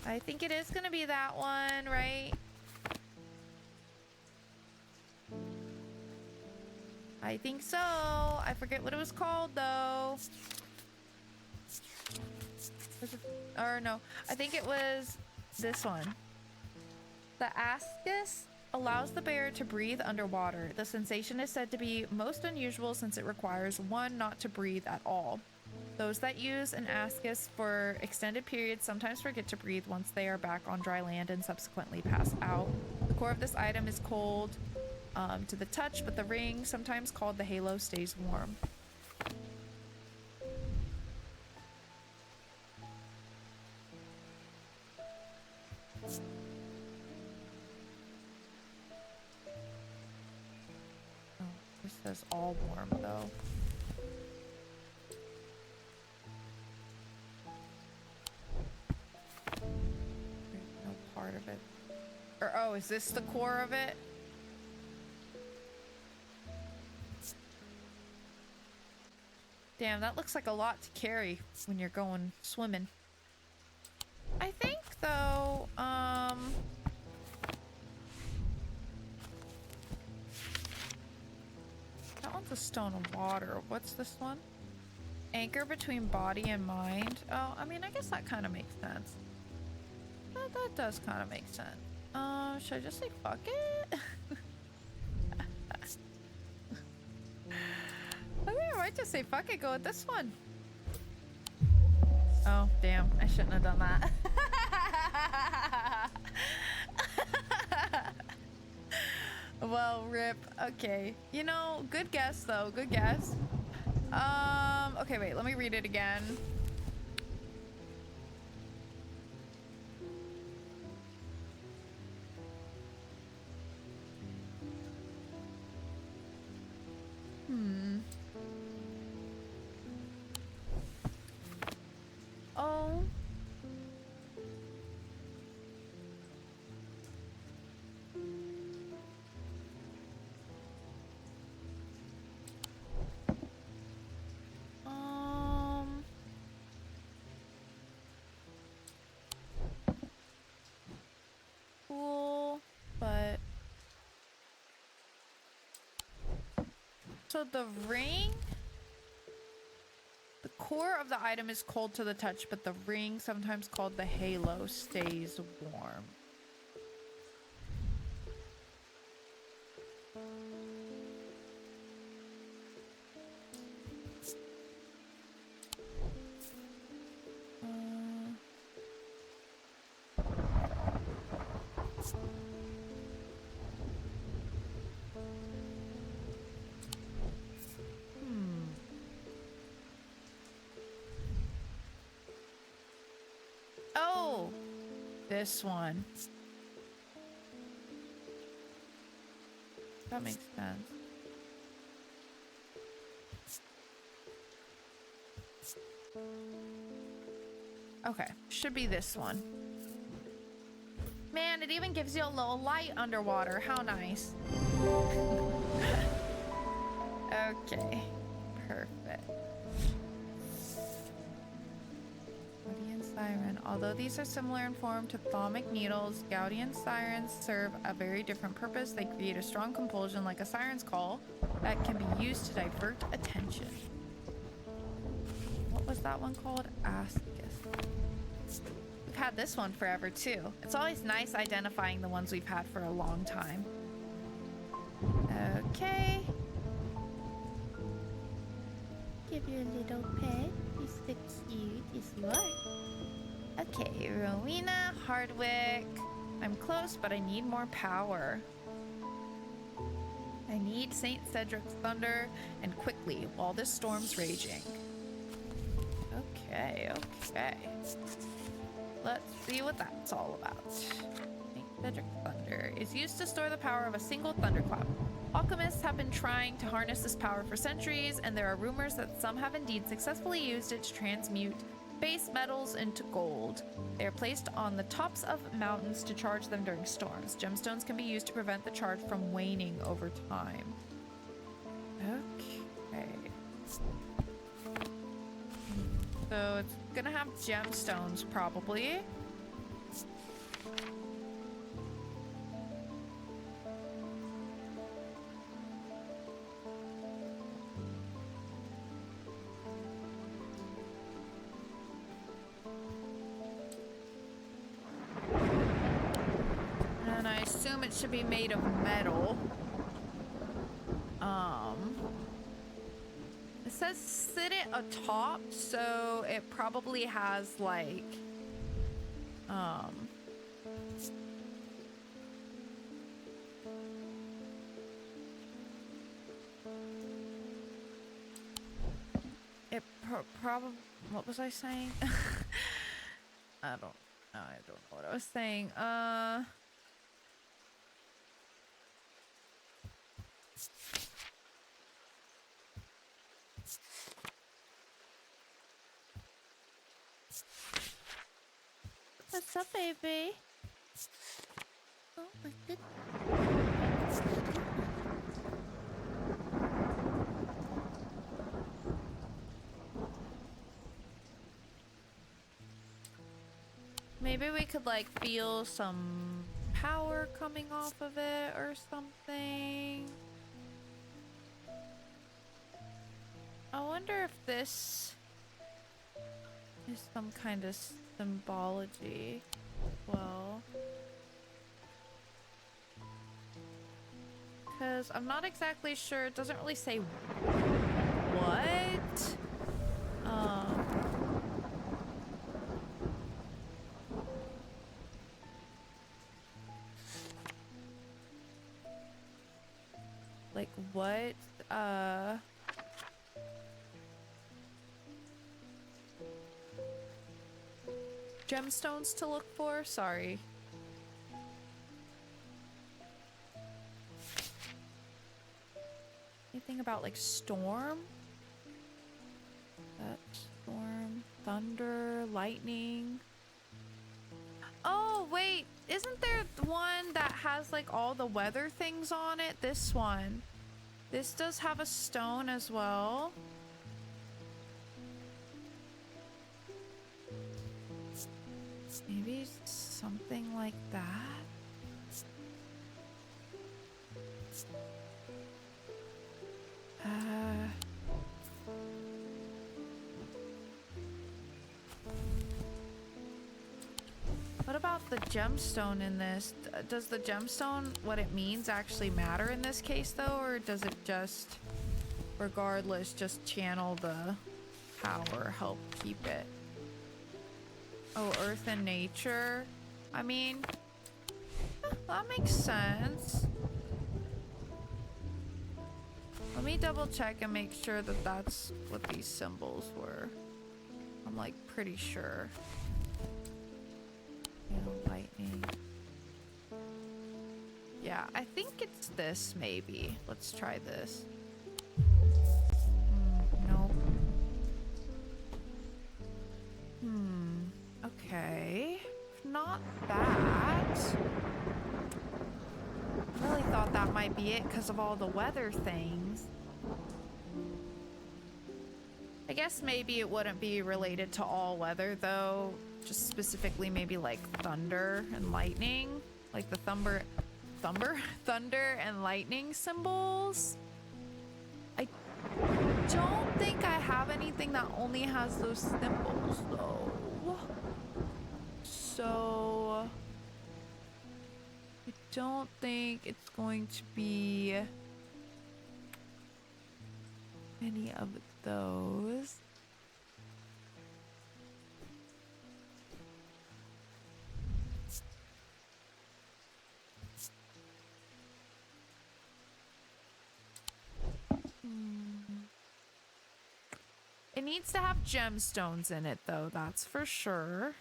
I think it is gonna be that one, right? I think so. I forget what it was called though. Was it, or no, I think it was this one. The ascus allows the bear to breathe underwater. The sensation is said to be most unusual since it requires one not to breathe at all. Those that use an ascus for extended periods sometimes forget to breathe once they are back on dry land and subsequently pass out. The core of this item is cold to the touch, but the ring, sometimes called the halo, stays warm. Oh, this says all warm though. No part of it. Or oh, is this the core of it? Damn, that looks like a lot to carry when you're going swimming. I think though, that one's a stone of water. What's this one? Anchor between body and mind. Oh, I mean, I guess that kind of makes sense. That does kind of make sense. Should I just say fuck it? Okay, I might just say fuck it, go with this one. Oh, damn. I shouldn't have done that. Well, rip. Okay. You know, good guess, though. Good guess. Okay, wait. Let me read it again. Oh. Cool, but so the ring, the core of the item is cold to the touch, but the ring, sometimes called the halo, stays warm. Oh, this one. That makes sense. Okay, should be this one. Man, it even gives you a little light underwater. How nice. Okay, perfect. Gaudian siren. Although these are similar in form to thalamic needles, Gaudian sirens serve a very different purpose. They create a strong compulsion like a siren's call that can be used to divert attention. What was that one called? Ascus. We've had this one forever too. It's always nice identifying the ones we've had for a long time. Okay. Give you a little pet. He's so cute. Yes, you are. Okay, Rowena, Hardwick. I'm close, but I need more power. I need St. Cedric's thunder, and quickly, while this storm's raging. Okay, okay. Let's see what that's all about. St. Cedric's thunder is used to store the power of a single thunderclap. Alchemists have been trying to harness this power for centuries, and there are rumors that some have indeed successfully used it to transmute base metals into gold. They are placed on the tops of mountains to charge them during storms. Gemstones can be used to prevent the charge from waning over time. Okay. So it's gonna have gemstones, probably. assume it should be made of metal. It says sit it atop, so it probably has like it probably, what was I saying? I don't know what I was saying. What's up, baby? Oh my goodness. Maybe we could like feel some power coming off of it or something. I wonder if this is some kind of symbology. Well, because I'm not exactly sure. It doesn't really say what. Like what? Gemstones to look for? Sorry. Anything about like storm? Storm, thunder, lightning. Oh, wait. Isn't there one that has like all the weather things on it? This one. This does have a stone as well. Maybe something like that. What about the gemstone in this? Does the gemstone, what it means, actually matter in this case though? Or does it just, regardless, just channel the power, help keep it? Oh, earth and nature. I mean, that makes sense. Let me double check and make sure that that's what these symbols were. I'm like pretty sure. Lightning. Yeah, I think it's this maybe. Let's try this. Nope. Okay. Not that. I really thought that might be it because of all the weather things. I guess maybe it wouldn't be related to all weather though. Just specifically maybe like thunder and lightning. Like the thunder and lightning symbols. I don't think I have anything that only has those symbols though. So I don't think it's going to be any of those. It needs to have gemstones in it though, that's for sure.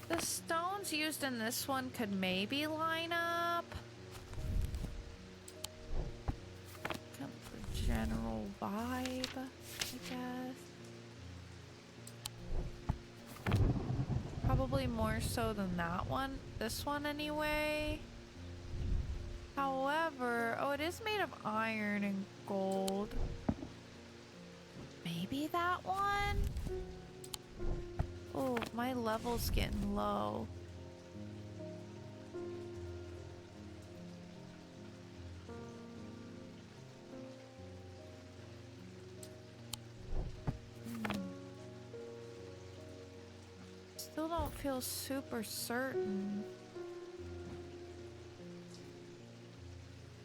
The stones used in this one could maybe line up. Kind of a general vibe, I guess. Probably more so than that one. This one anyway. However, oh, it is made of iron and gold. Maybe that one? Oh, my level's getting low. Still don't feel super certain.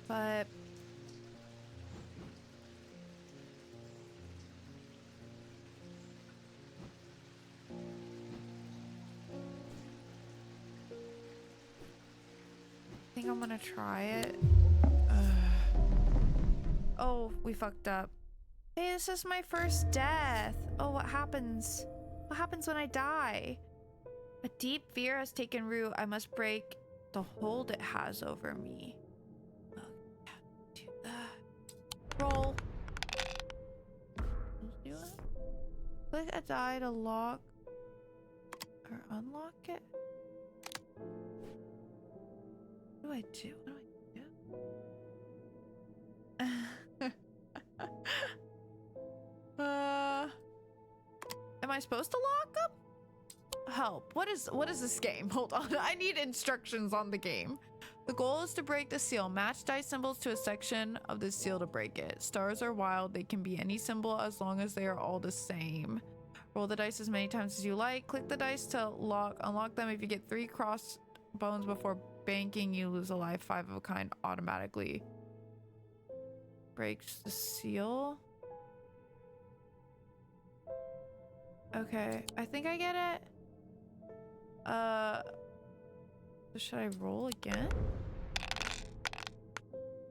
But I think I'm gonna try it. Oh, we fucked up. Hey, this is my first death. Oh, what happens? What happens when I die? A deep fear has taken root. I must break the hold it has over me. Oh, yeah, do that. Roll. Let's do it. Click a die to lock or unlock it. What do I do? What do I do? Am I supposed to lock them? Help. What is this game? Hold on. I need instructions on the game. The goal is to break the seal. Match dice symbols to a section of the seal to break it. Stars are wild. They can be any symbol as long as they are all the same. Roll the dice as many times as you like. Click the dice to unlock them. If you get 3 cross bones before banking, you lose a life. 5 of a kind automatically breaks the seal. Okay, I think I get it. Should I roll again?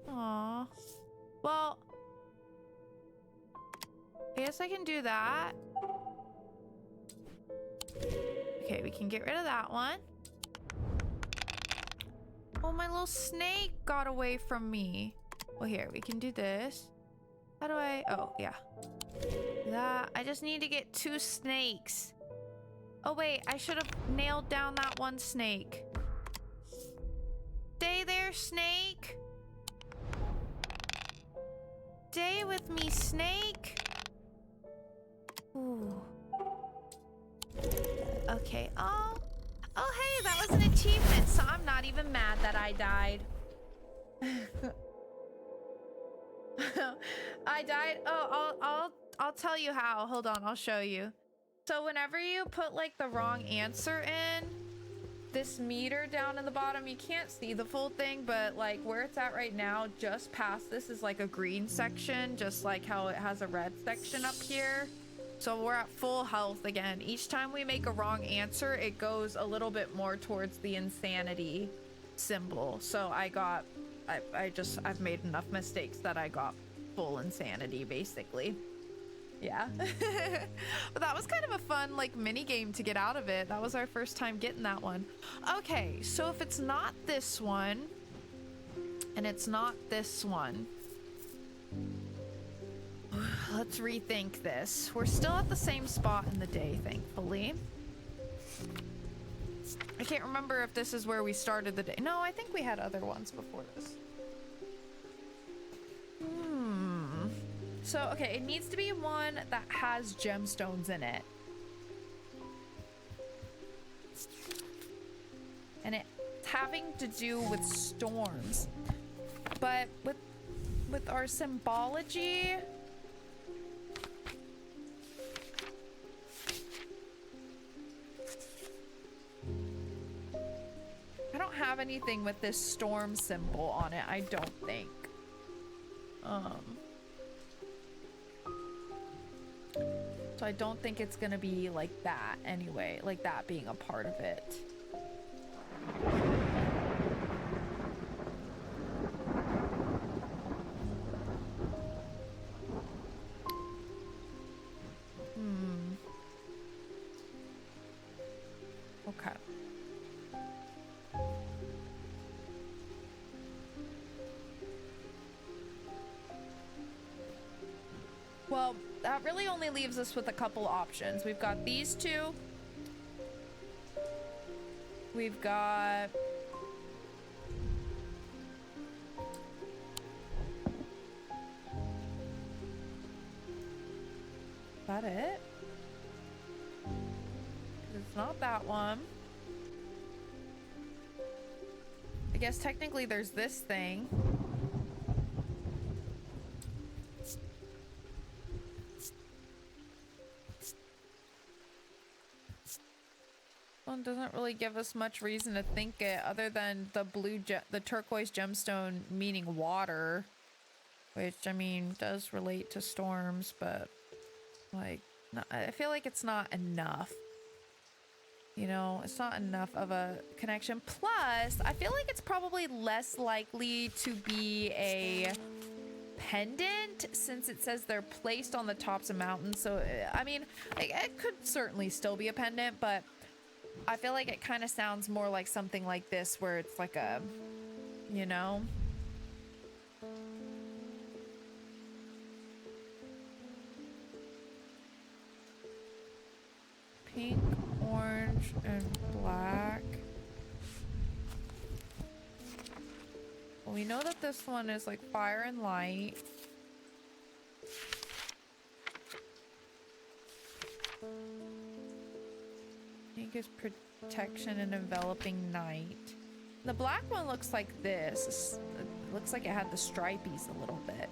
Aw. Well, I guess I can do that. Okay, we can get rid of that one. Oh, my little snake got away from me. Well, here, we can do this. How do I... Oh, yeah. That. I just need to get 2 snakes. Oh, wait. I should have nailed down that one snake. Stay there, snake. Stay with me, snake. Ooh. Okay. Oh, hey, that was an achievement, so I'm not even mad that I died. I died. Oh, I'll tell you how. Hold on, I'll show you. So whenever you put like the wrong answer in, this meter down in the bottom, you can't see the full thing, but like where it's at right now, just past this is like a green section, just like how it has a red section up here. So we're at full health again. Each time we make a wrong answer, it goes a little bit more towards the insanity symbol. So I've made enough mistakes that I got full insanity, basically. Yeah. But that was kind of a fun, like, mini game to get out of it. That was our first time getting that one. Okay, so if it's not this one, and it's not this one, let's rethink this. We're still at the same spot in the day, thankfully. I can't remember if this is where we started the day. No, I think we had other ones before this. So, okay, it needs to be one that has gemstones in it. And it's having to do with storms. But with our symbology... I don't have anything with this storm symbol on it, I don't think. So I don't think it's gonna be like that anyway, like that being a part of it. Okay. Well, that really only leaves us with a couple options. We've got these two. We've got... that it? It's not that one. I guess technically there's this thing. One doesn't really give us much reason to think it other than the turquoise gemstone meaning water, which I mean does relate to storms, but like I feel like it's not enough. You know, it's not enough of a connection. Plus, I feel like it's probably less likely to be a pendant since it says they're placed on the tops of mountains. So, I mean, it could certainly still be a pendant, but I feel like it kind of sounds more like something like this where it's like a, you know? Pink, orange, and black. Well, we know that this one is like fire and light. Pink is protection and enveloping night. The black one looks like this. It looks like it had the stripies a little bit.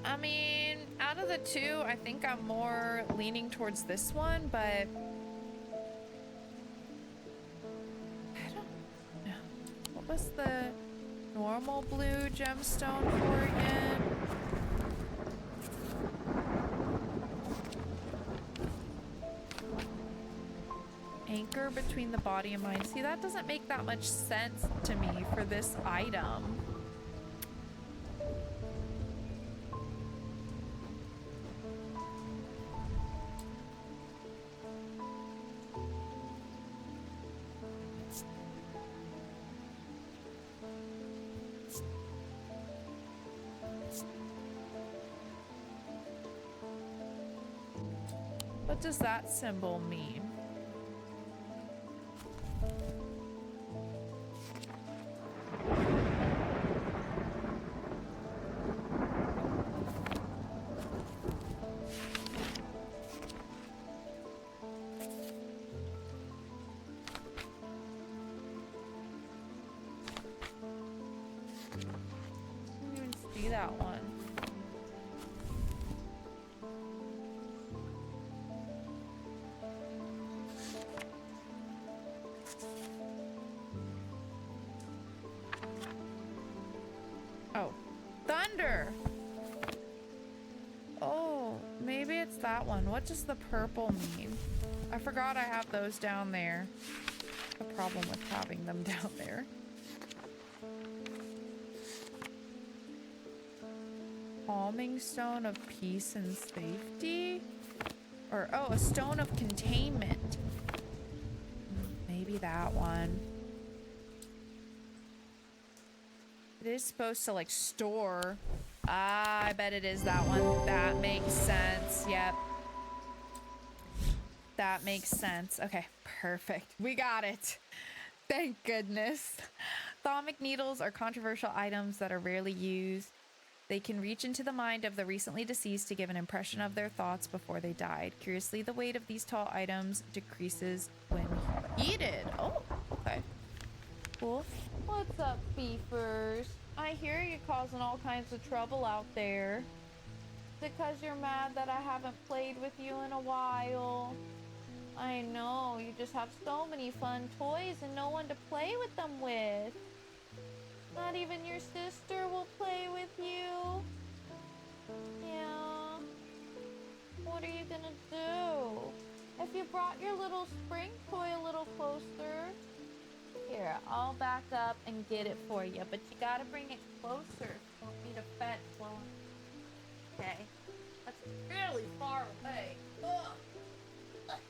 I mean, out of the two, I think I'm more leaning towards this one, but I don't know. What was the normal blue gemstone for again? Anchor between the body and mind. See, that doesn't make that much sense to me for this item. What does that symbol mean? I didn't even see that one. Oh, thunder. Oh, maybe it's that one. What does the purple mean? I forgot I have those down there. The problem with having them down there. Calming stone of peace and safety? Or, oh, a stone of containment. Maybe that one. It is supposed to, like, store. Ah, I bet it is that one. That makes sense. Yep. That makes sense. Okay, perfect. We got it. Thank goodness. Thalamic needles are controversial items that are rarely used. They can reach into the mind of the recently deceased to give an impression of their thoughts before they died. Curiously, the weight of these tall items decreases when heated. Oh, okay. Cool. What's up, beefers? I hear you causing all kinds of trouble out there. Is it because you're mad that I haven't played with you in a while? I know, you just have so many fun toys and no one to play with them with. Not even your sister will play with you. Yeah. What are you gonna do? If you brought your little spring toy a little closer. Here, I'll back up and get it for you, but you gotta bring it closer. You want me to fetch one. Okay. That's really far away. Ugh. Okay,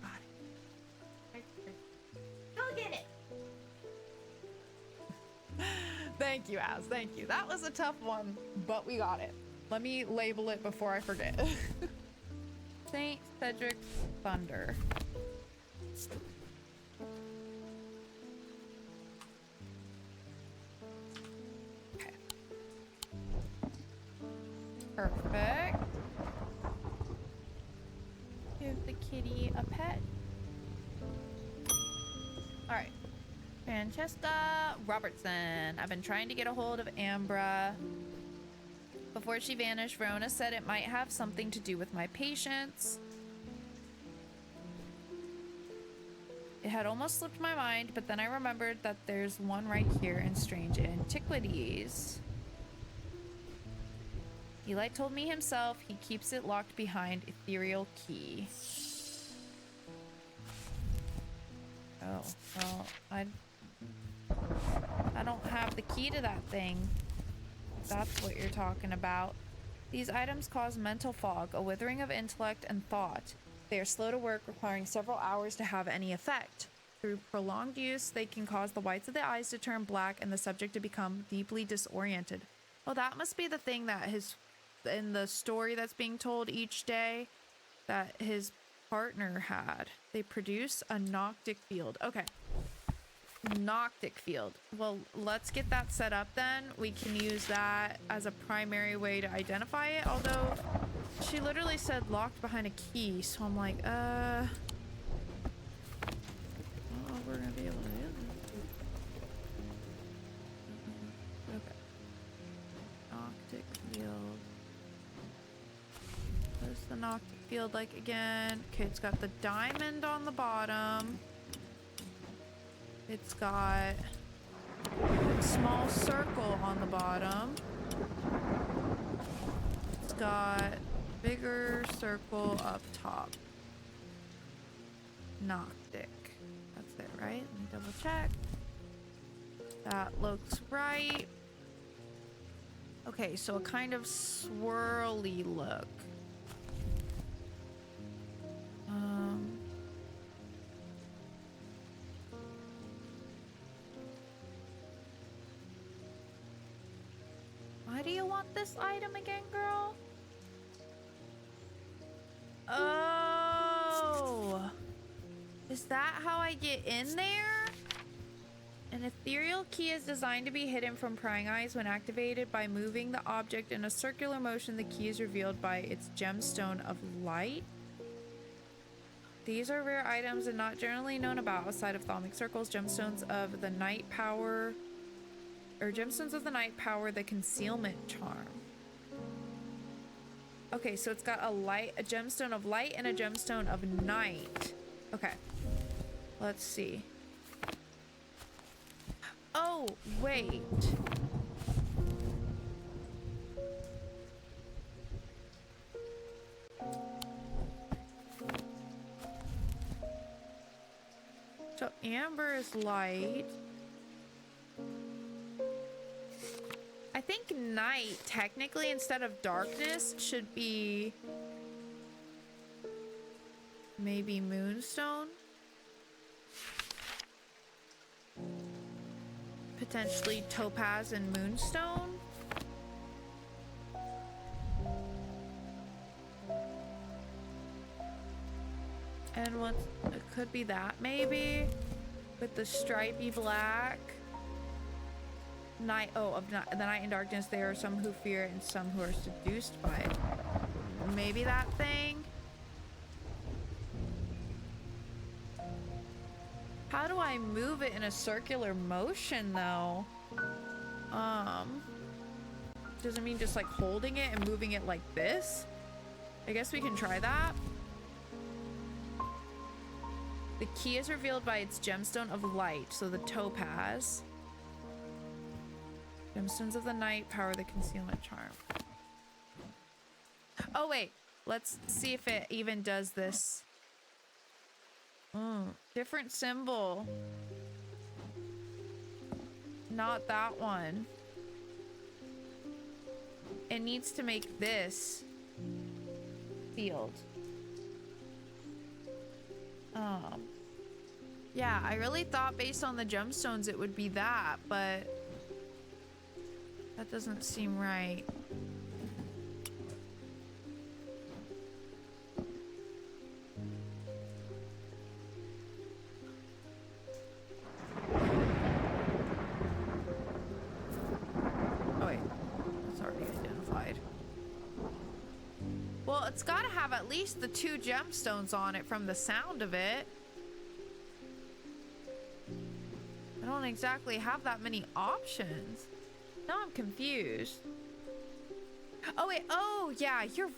got it. Right here. Go get it. Thank you, Az. Thank you. That was a tough one, but we got it. Let me label it before I forget. St. Cedric Thunder. Perfect. Give the kitty a pet. Alright. Francesca Robertson. I've been trying to get a hold of Ambra. Before she vanished, Verona said it might have something to do with my patients. It had almost slipped my mind, but then I remembered that there's one right here in Strange Antiquities. Eli told me himself he keeps it locked behind ethereal key. Oh, well, I don't have the key to that thing. That's what you're talking about. These items cause mental fog, a withering of intellect and thought. They are slow to work, requiring several hours to have any effect. Through prolonged use, they can cause the whites of the eyes to turn black and the subject to become deeply disoriented. Oh, that must be the thing that in the story that's being told each day that his partner had. They produce a noctic field. Okay. Noctic field. Well, let's get that set up then. We can use that as a primary way to identify it, although she literally said locked behind a key, so I'm like, oh, we're gonna be able to do this. Okay. Noctic field. What's the noctic field like again? Okay, it's got the diamond on the bottom. It's got a small circle on the bottom. It's got bigger circle up top. Noctic. That's it, right? Let me double check. That looks right. Okay, so a kind of swirly look. Why do you want this item again, girl? Oh! Is that how I get in there? An ethereal key is designed to be hidden from prying eyes. When activated by moving the object in a circular motion, the key is revealed by its gemstone of light. These are rare items and not generally known about outside of Thalmic circles. Gemstones of the night power the concealment charm. Okay, so it's got a gemstone of light and a gemstone of night. Okay. Let's see. Oh, wait. So amber is light. I think night, technically, instead of darkness, should be maybe moonstone. Potentially topaz and moonstone. And what it could be that maybe with the stripy black. Night, oh, of the night and darkness, there are some who fear it and some who are seduced by it. Maybe that thing. How do I move it in a circular motion though? Does it mean just like holding it and moving it like this? I guess we can try that. The key is revealed by its gemstone of light, so the topaz. Gemstones of the night power the concealment charm. Oh wait, let's see if it even does this. Different symbol. Not that one. It needs to make this field. Yeah, I really thought based on the gemstones it would be that, but that doesn't seem right. Oh wait, it's already identified. Well, it's got to have at least the 2 gemstones on it from the sound of it. I don't exactly have that many options. Now I'm confused. Oh, wait. Oh, yeah. You're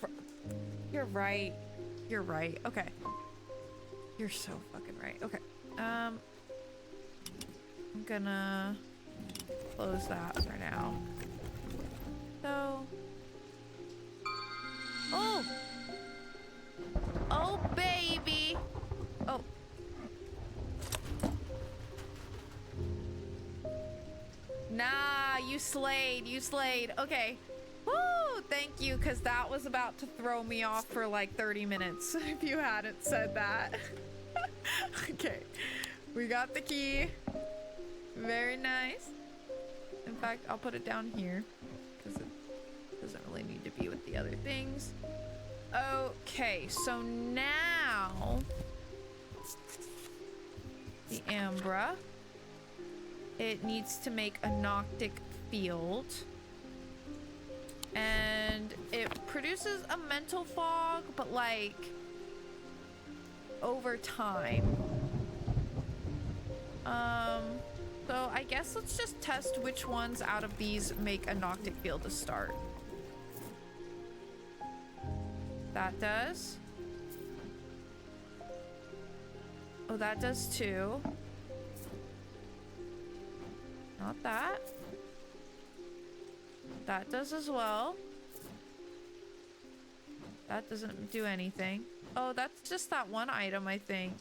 right. You're right. Okay. You're so fucking right. Okay. I'm gonna close that for now. So... Oh! Oh, baby! Oh. Nah, you slayed. You slayed. Okay. Woo! Thank you, because that was about to throw me off for like 30 minutes if you hadn't said that. Okay. We got the key. Very nice. In fact, I'll put it down here because it doesn't really need to be with the other things. Okay, so now the Ambra, it needs to make a Noctic field, and it produces a mental fog, but like over time. So I guess let's just test which ones out of these make a Noctic field to start. That does. Oh, that does too. Not that. That does as well. That doesn't do anything. Oh, that's just that one item, I think.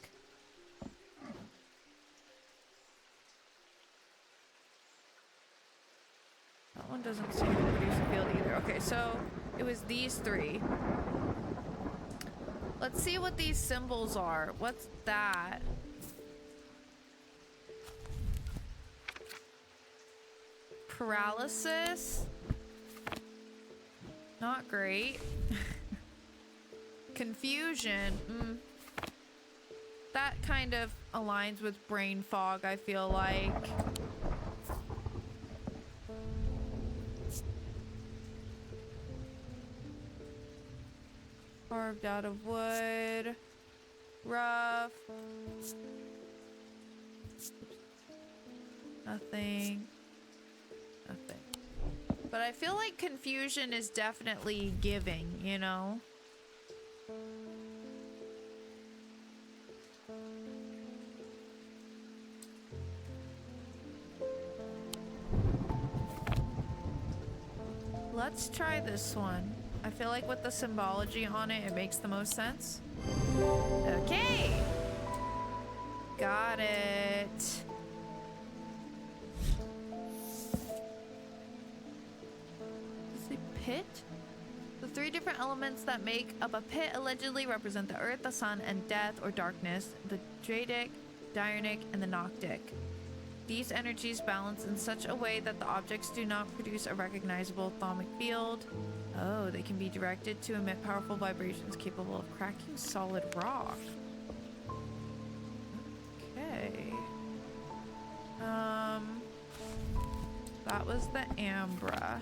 That one doesn't seem to produce a field either. Okay, so it was these 3. Let's see what these symbols are. What's that? Paralysis? Not great. Confusion. That kind of aligns with brain fog, I feel like. Carved out of wood. Rough. Nothing. Nothing. But I feel like confusion is definitely giving, you know? Let's try this one. I feel like with the symbology on it, it makes the most sense. Okay. Got it. Is a pit? The 3 different elements that make up a pit allegedly represent the earth, the sun, and death or darkness, the Dradic, Diurnic, and the Noctic. These energies balance in such a way that the objects do not produce a recognizable thaumic field. Oh, they can be directed to emit powerful vibrations capable of cracking solid rock. Okay. That was the Ambra.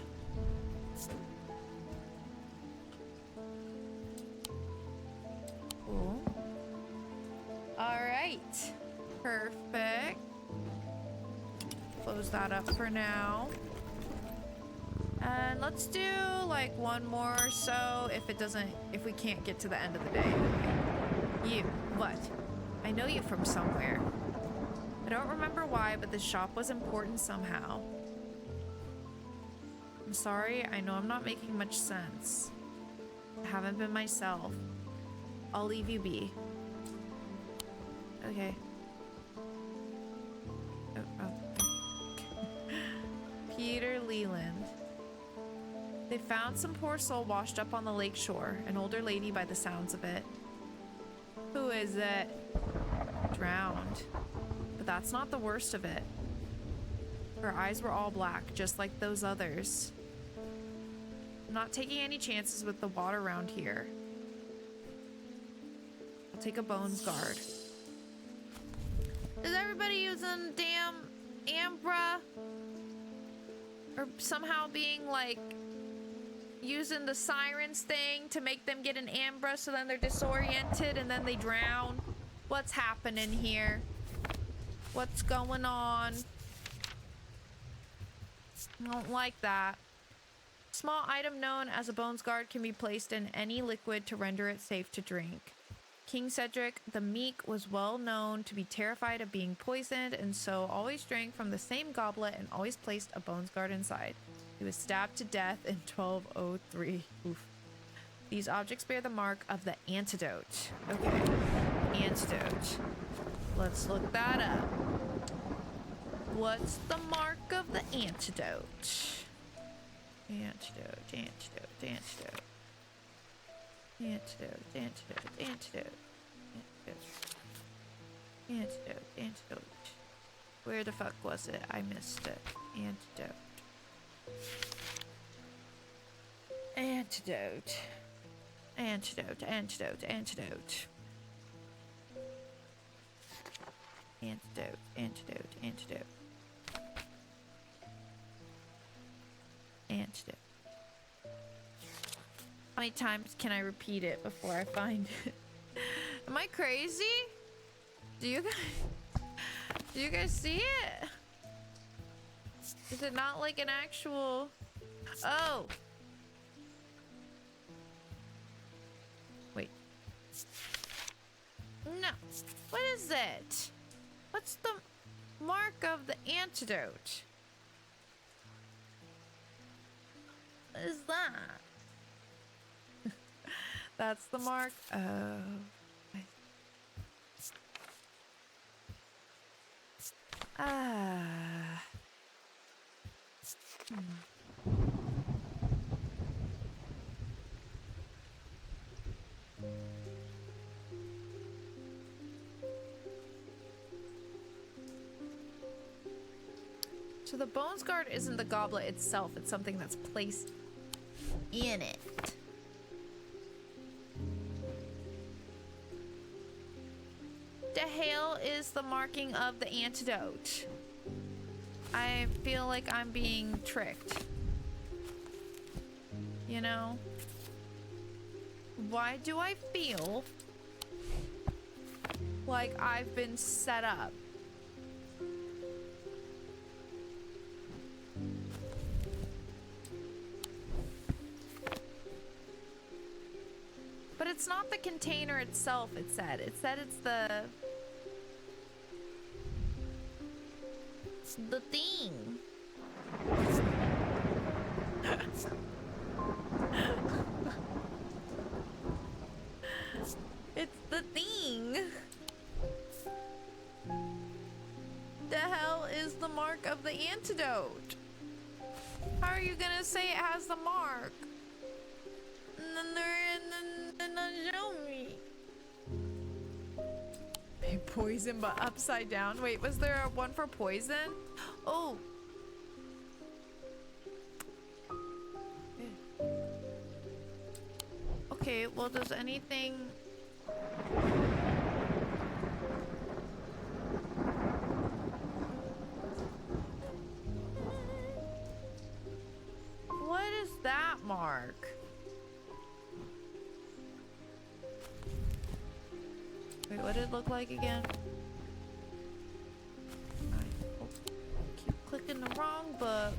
Cool. All right. Perfect. Close that up for now. And let's do like one more or so if we can't get to the end of the day. You, what? I know you from somewhere. I don't remember why, but this shop was important somehow. I'm sorry, I know I'm not making much sense. I haven't been myself. I'll leave you be. Okay. Peter Leland. They found some poor soul washed up on the lake shore, an older lady by the sounds of it. Who is it? Drowned. But that's not the worst of it. Her eyes were all black, just like those others. I'm not taking any chances with the water around here. I'll take a bones guard. Is everybody using damn Ambra? Or somehow being like, using the sirens thing to make them get an amber so then they're disoriented and then they drown? What's happening here? What's going on? I don't like that. Small item known as a Bones Guard can be placed in any liquid to render it safe to drink. King Cedric the Meek was well known to be terrified of being poisoned and so always drank from the same goblet and always placed a Bones Guard inside. He was stabbed to death in 1203. Oof. These objects bear the mark of the antidote. Okay. Antidote. Let's look that up. What's the mark of the antidote? Antidote, antidote, antidote. Antidote, antidote, antidote. Antidote. Antidote, antidote. Where the fuck was it? I missed it. Antidote. Antidote. Antidote, antidote, antidote. Antidote, antidote, antidote. Antidote. How many times can I repeat it before I find it? Am I crazy? Do you guys see it? Is it not like an actual... Oh! Wait. No. What is it? What's the mark of the antidote? What is that? That's the mark. Oh. Ah. So the Bones Guard isn't the goblet itself, it's something that's placed in it. The hail is the marking of the antidote. I feel like I'm being tricked. You know? Why do I feel like I've been set up? But it's not the container itself, it said. It said it's the thing. It's the thing. The hell is the mark of the antidote? How are you gonna say it has the mark? And then not show me. Poison, but upside down. Wait, was there one for poison? Oh. Okay, well, does anything... What is that mark? Wait, what did it look like again? Alright, oh, keep clicking the wrong book.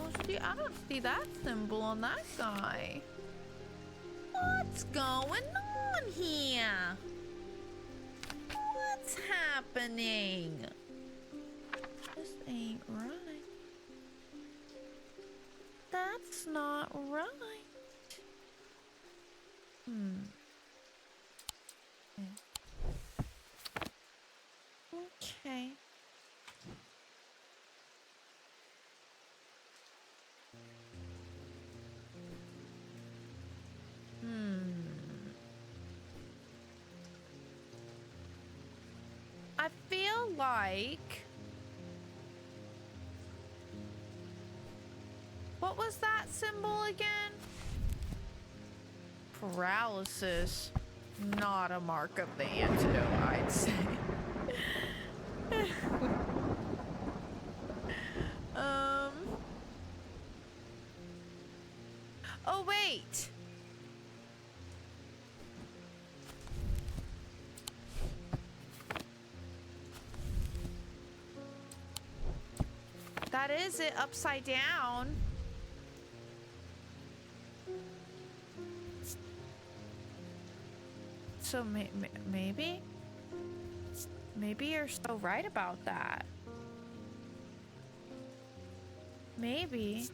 Oh, see, I don't see that symbol on that guy. What's going on here? What's happening? This ain't right. That's not right. Okay. I feel like... What was that symbol again? Paralysis. Not a mark of the antidote, I'd say. um. Oh, wait. That is it upside down. So maybe you're so right about that. Maybe.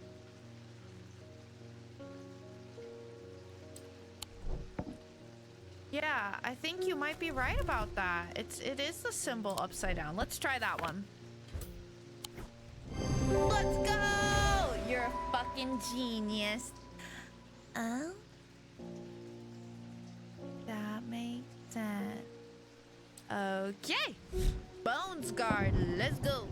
Yeah, I think you might be right about that. It is the symbol upside down. Let's try that one. Let's go! You're a fucking genius. Oh? That makes sense. Okay. Bones guard, let's go.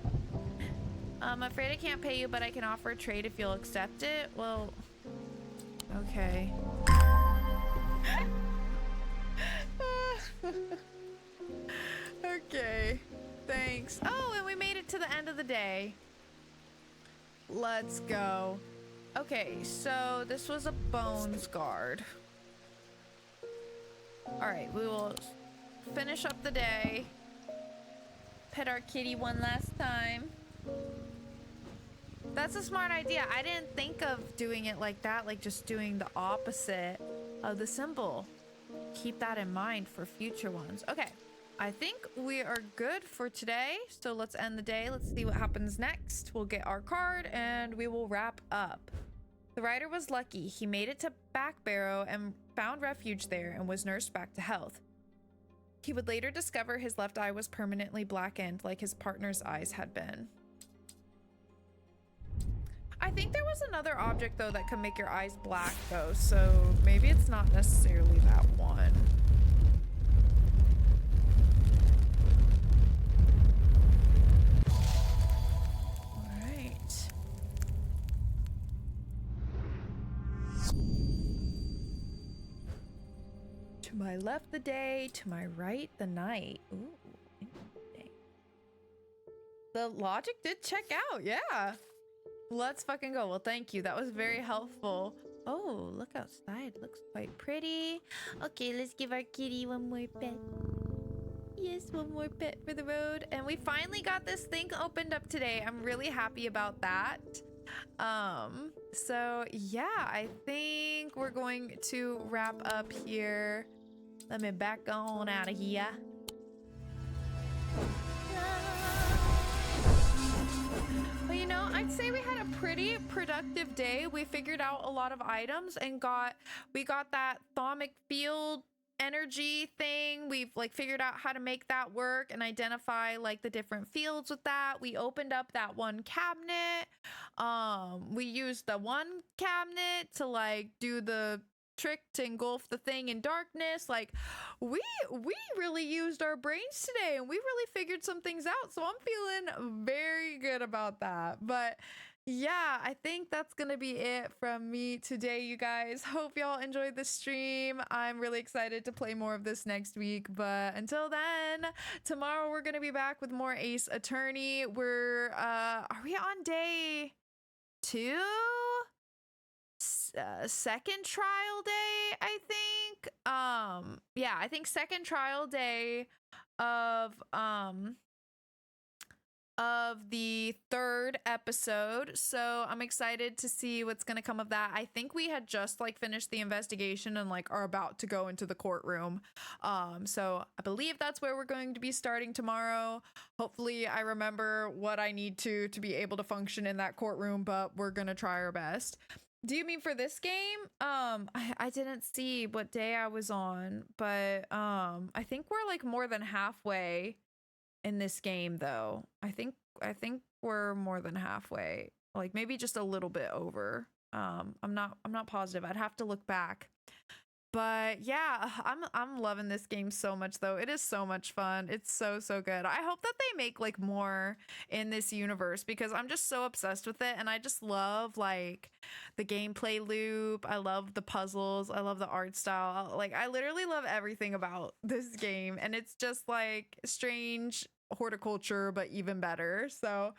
I'm afraid I can't pay you, but I can offer a trade if you'll accept it. Well, okay. Okay, thanks. Oh, and we made it to the end of the day. Let's go. Okay, so this was a bones guard. All right, we will finish up the day. Pet our kitty one last time. That's a smart idea. I didn't think of doing it like that, like just doing the opposite of the symbol. Keep that in mind for future ones. Okay, I think we are good for today. So let's end the day. Let's see what happens next. We'll get our card and we will wrap up. The rider was lucky. He made it to Back Barrow and found refuge there and was nursed back to health. He would later discover his left eye was permanently blackened like his partner's eyes had been. I think there was another object though that could make your eyes black though, so maybe it's not necessarily that one. All right. To my left the day, to my right the night. Ooh, interesting. The logic did check out, yeah. Let's fucking go. Well, thank you. That was very helpful. Oh, look outside. Looks quite pretty. Okay, let's give our kitty one more pet. Yes, one more pet for the road. And we finally got this thing opened up today. I'm really happy about that. So yeah, I think we're going to wrap up here. Let me back on out of here. Well, you know, I'd say we had a pretty productive day. We figured out a lot of items and we got that thaumic field energy thing. We've like figured out how to make that work and identify like the different fields with that. We opened up that one cabinet. We used the one cabinet to like do the trick to engulf the thing in darkness. Like we really used our brains today and we really figured some things out, so I'm feeling very good about that. But yeah, I think that's gonna be it from me today, you guys. Hope y'all enjoyed the stream. I'm really excited to play more of this next week, but until then, tomorrow we're gonna be back with more Ace Attorney. Are we on day 2? Second trial day, I think. Yeah, I think second trial day of the 3rd episode, so I'm excited to see what's gonna come of that. I think we had just like finished the investigation and like are about to go into the courtroom, so I believe that's where we're going to be starting tomorrow. Hopefully I remember what I need to be able to function in that courtroom, but we're gonna try our best. Do you mean for this game? I didn't see what day I was on, but I think we're like more than halfway in this game though. I think we're more than halfway. Like maybe just a little bit over. I'm not positive. I'd have to look back. But yeah, I'm loving this game so much though. It is so much fun. It's so good. I hope that they make like more in this universe because I'm just so obsessed with it and I just love like the gameplay loop. I love the puzzles. I love the art style. Like I literally love everything about this game and it's just like strange horticulture but even better. So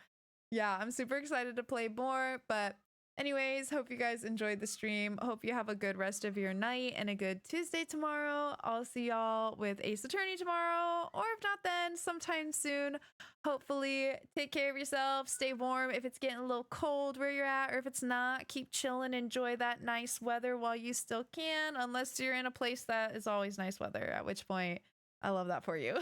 yeah, I'm super excited to play more, but anyways, hope you guys enjoyed the stream. Hope you have a good rest of your night and a good Tuesday tomorrow. I'll see y'all with Ace Attorney tomorrow, or if not then, sometime soon. Hopefully, take care of yourself, stay warm if it's getting a little cold where you're at, or if it's not, keep chilling, enjoy that nice weather while you still can, unless you're in a place that is always nice weather, at which point, I love that for you.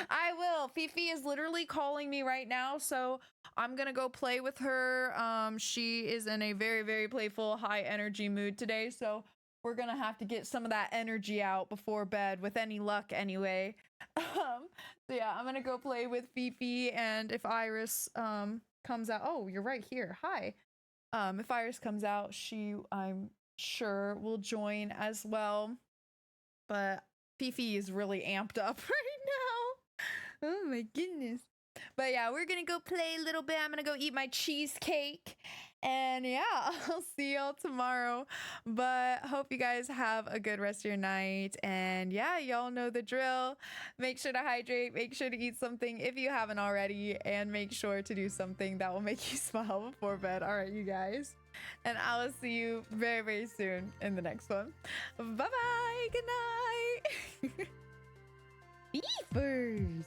I will. Fifi is literally calling me right now, so I'm gonna go play with her. She is in a very playful, high energy mood today, so we're gonna have to get some of that energy out before bed, with any luck, anyway. So yeah, I'm gonna go play with Fifi, and if Iris comes out, oh, you're right here. Hi. If Iris comes out, I'm sure will join as well. But Fifi is really amped up right now. Oh my goodness. But yeah, we're gonna go play a little bit. I'm gonna go eat my cheesecake. And yeah, I'll see y'all tomorrow. But hope you guys have a good rest of your night. And yeah, y'all know the drill. Make sure to hydrate. Make sure to eat something if you haven't already. And make sure to do something that will make you smile before bed. All right, you guys. And I will see you very soon in the next one. Bye-bye. Good night. Beefers.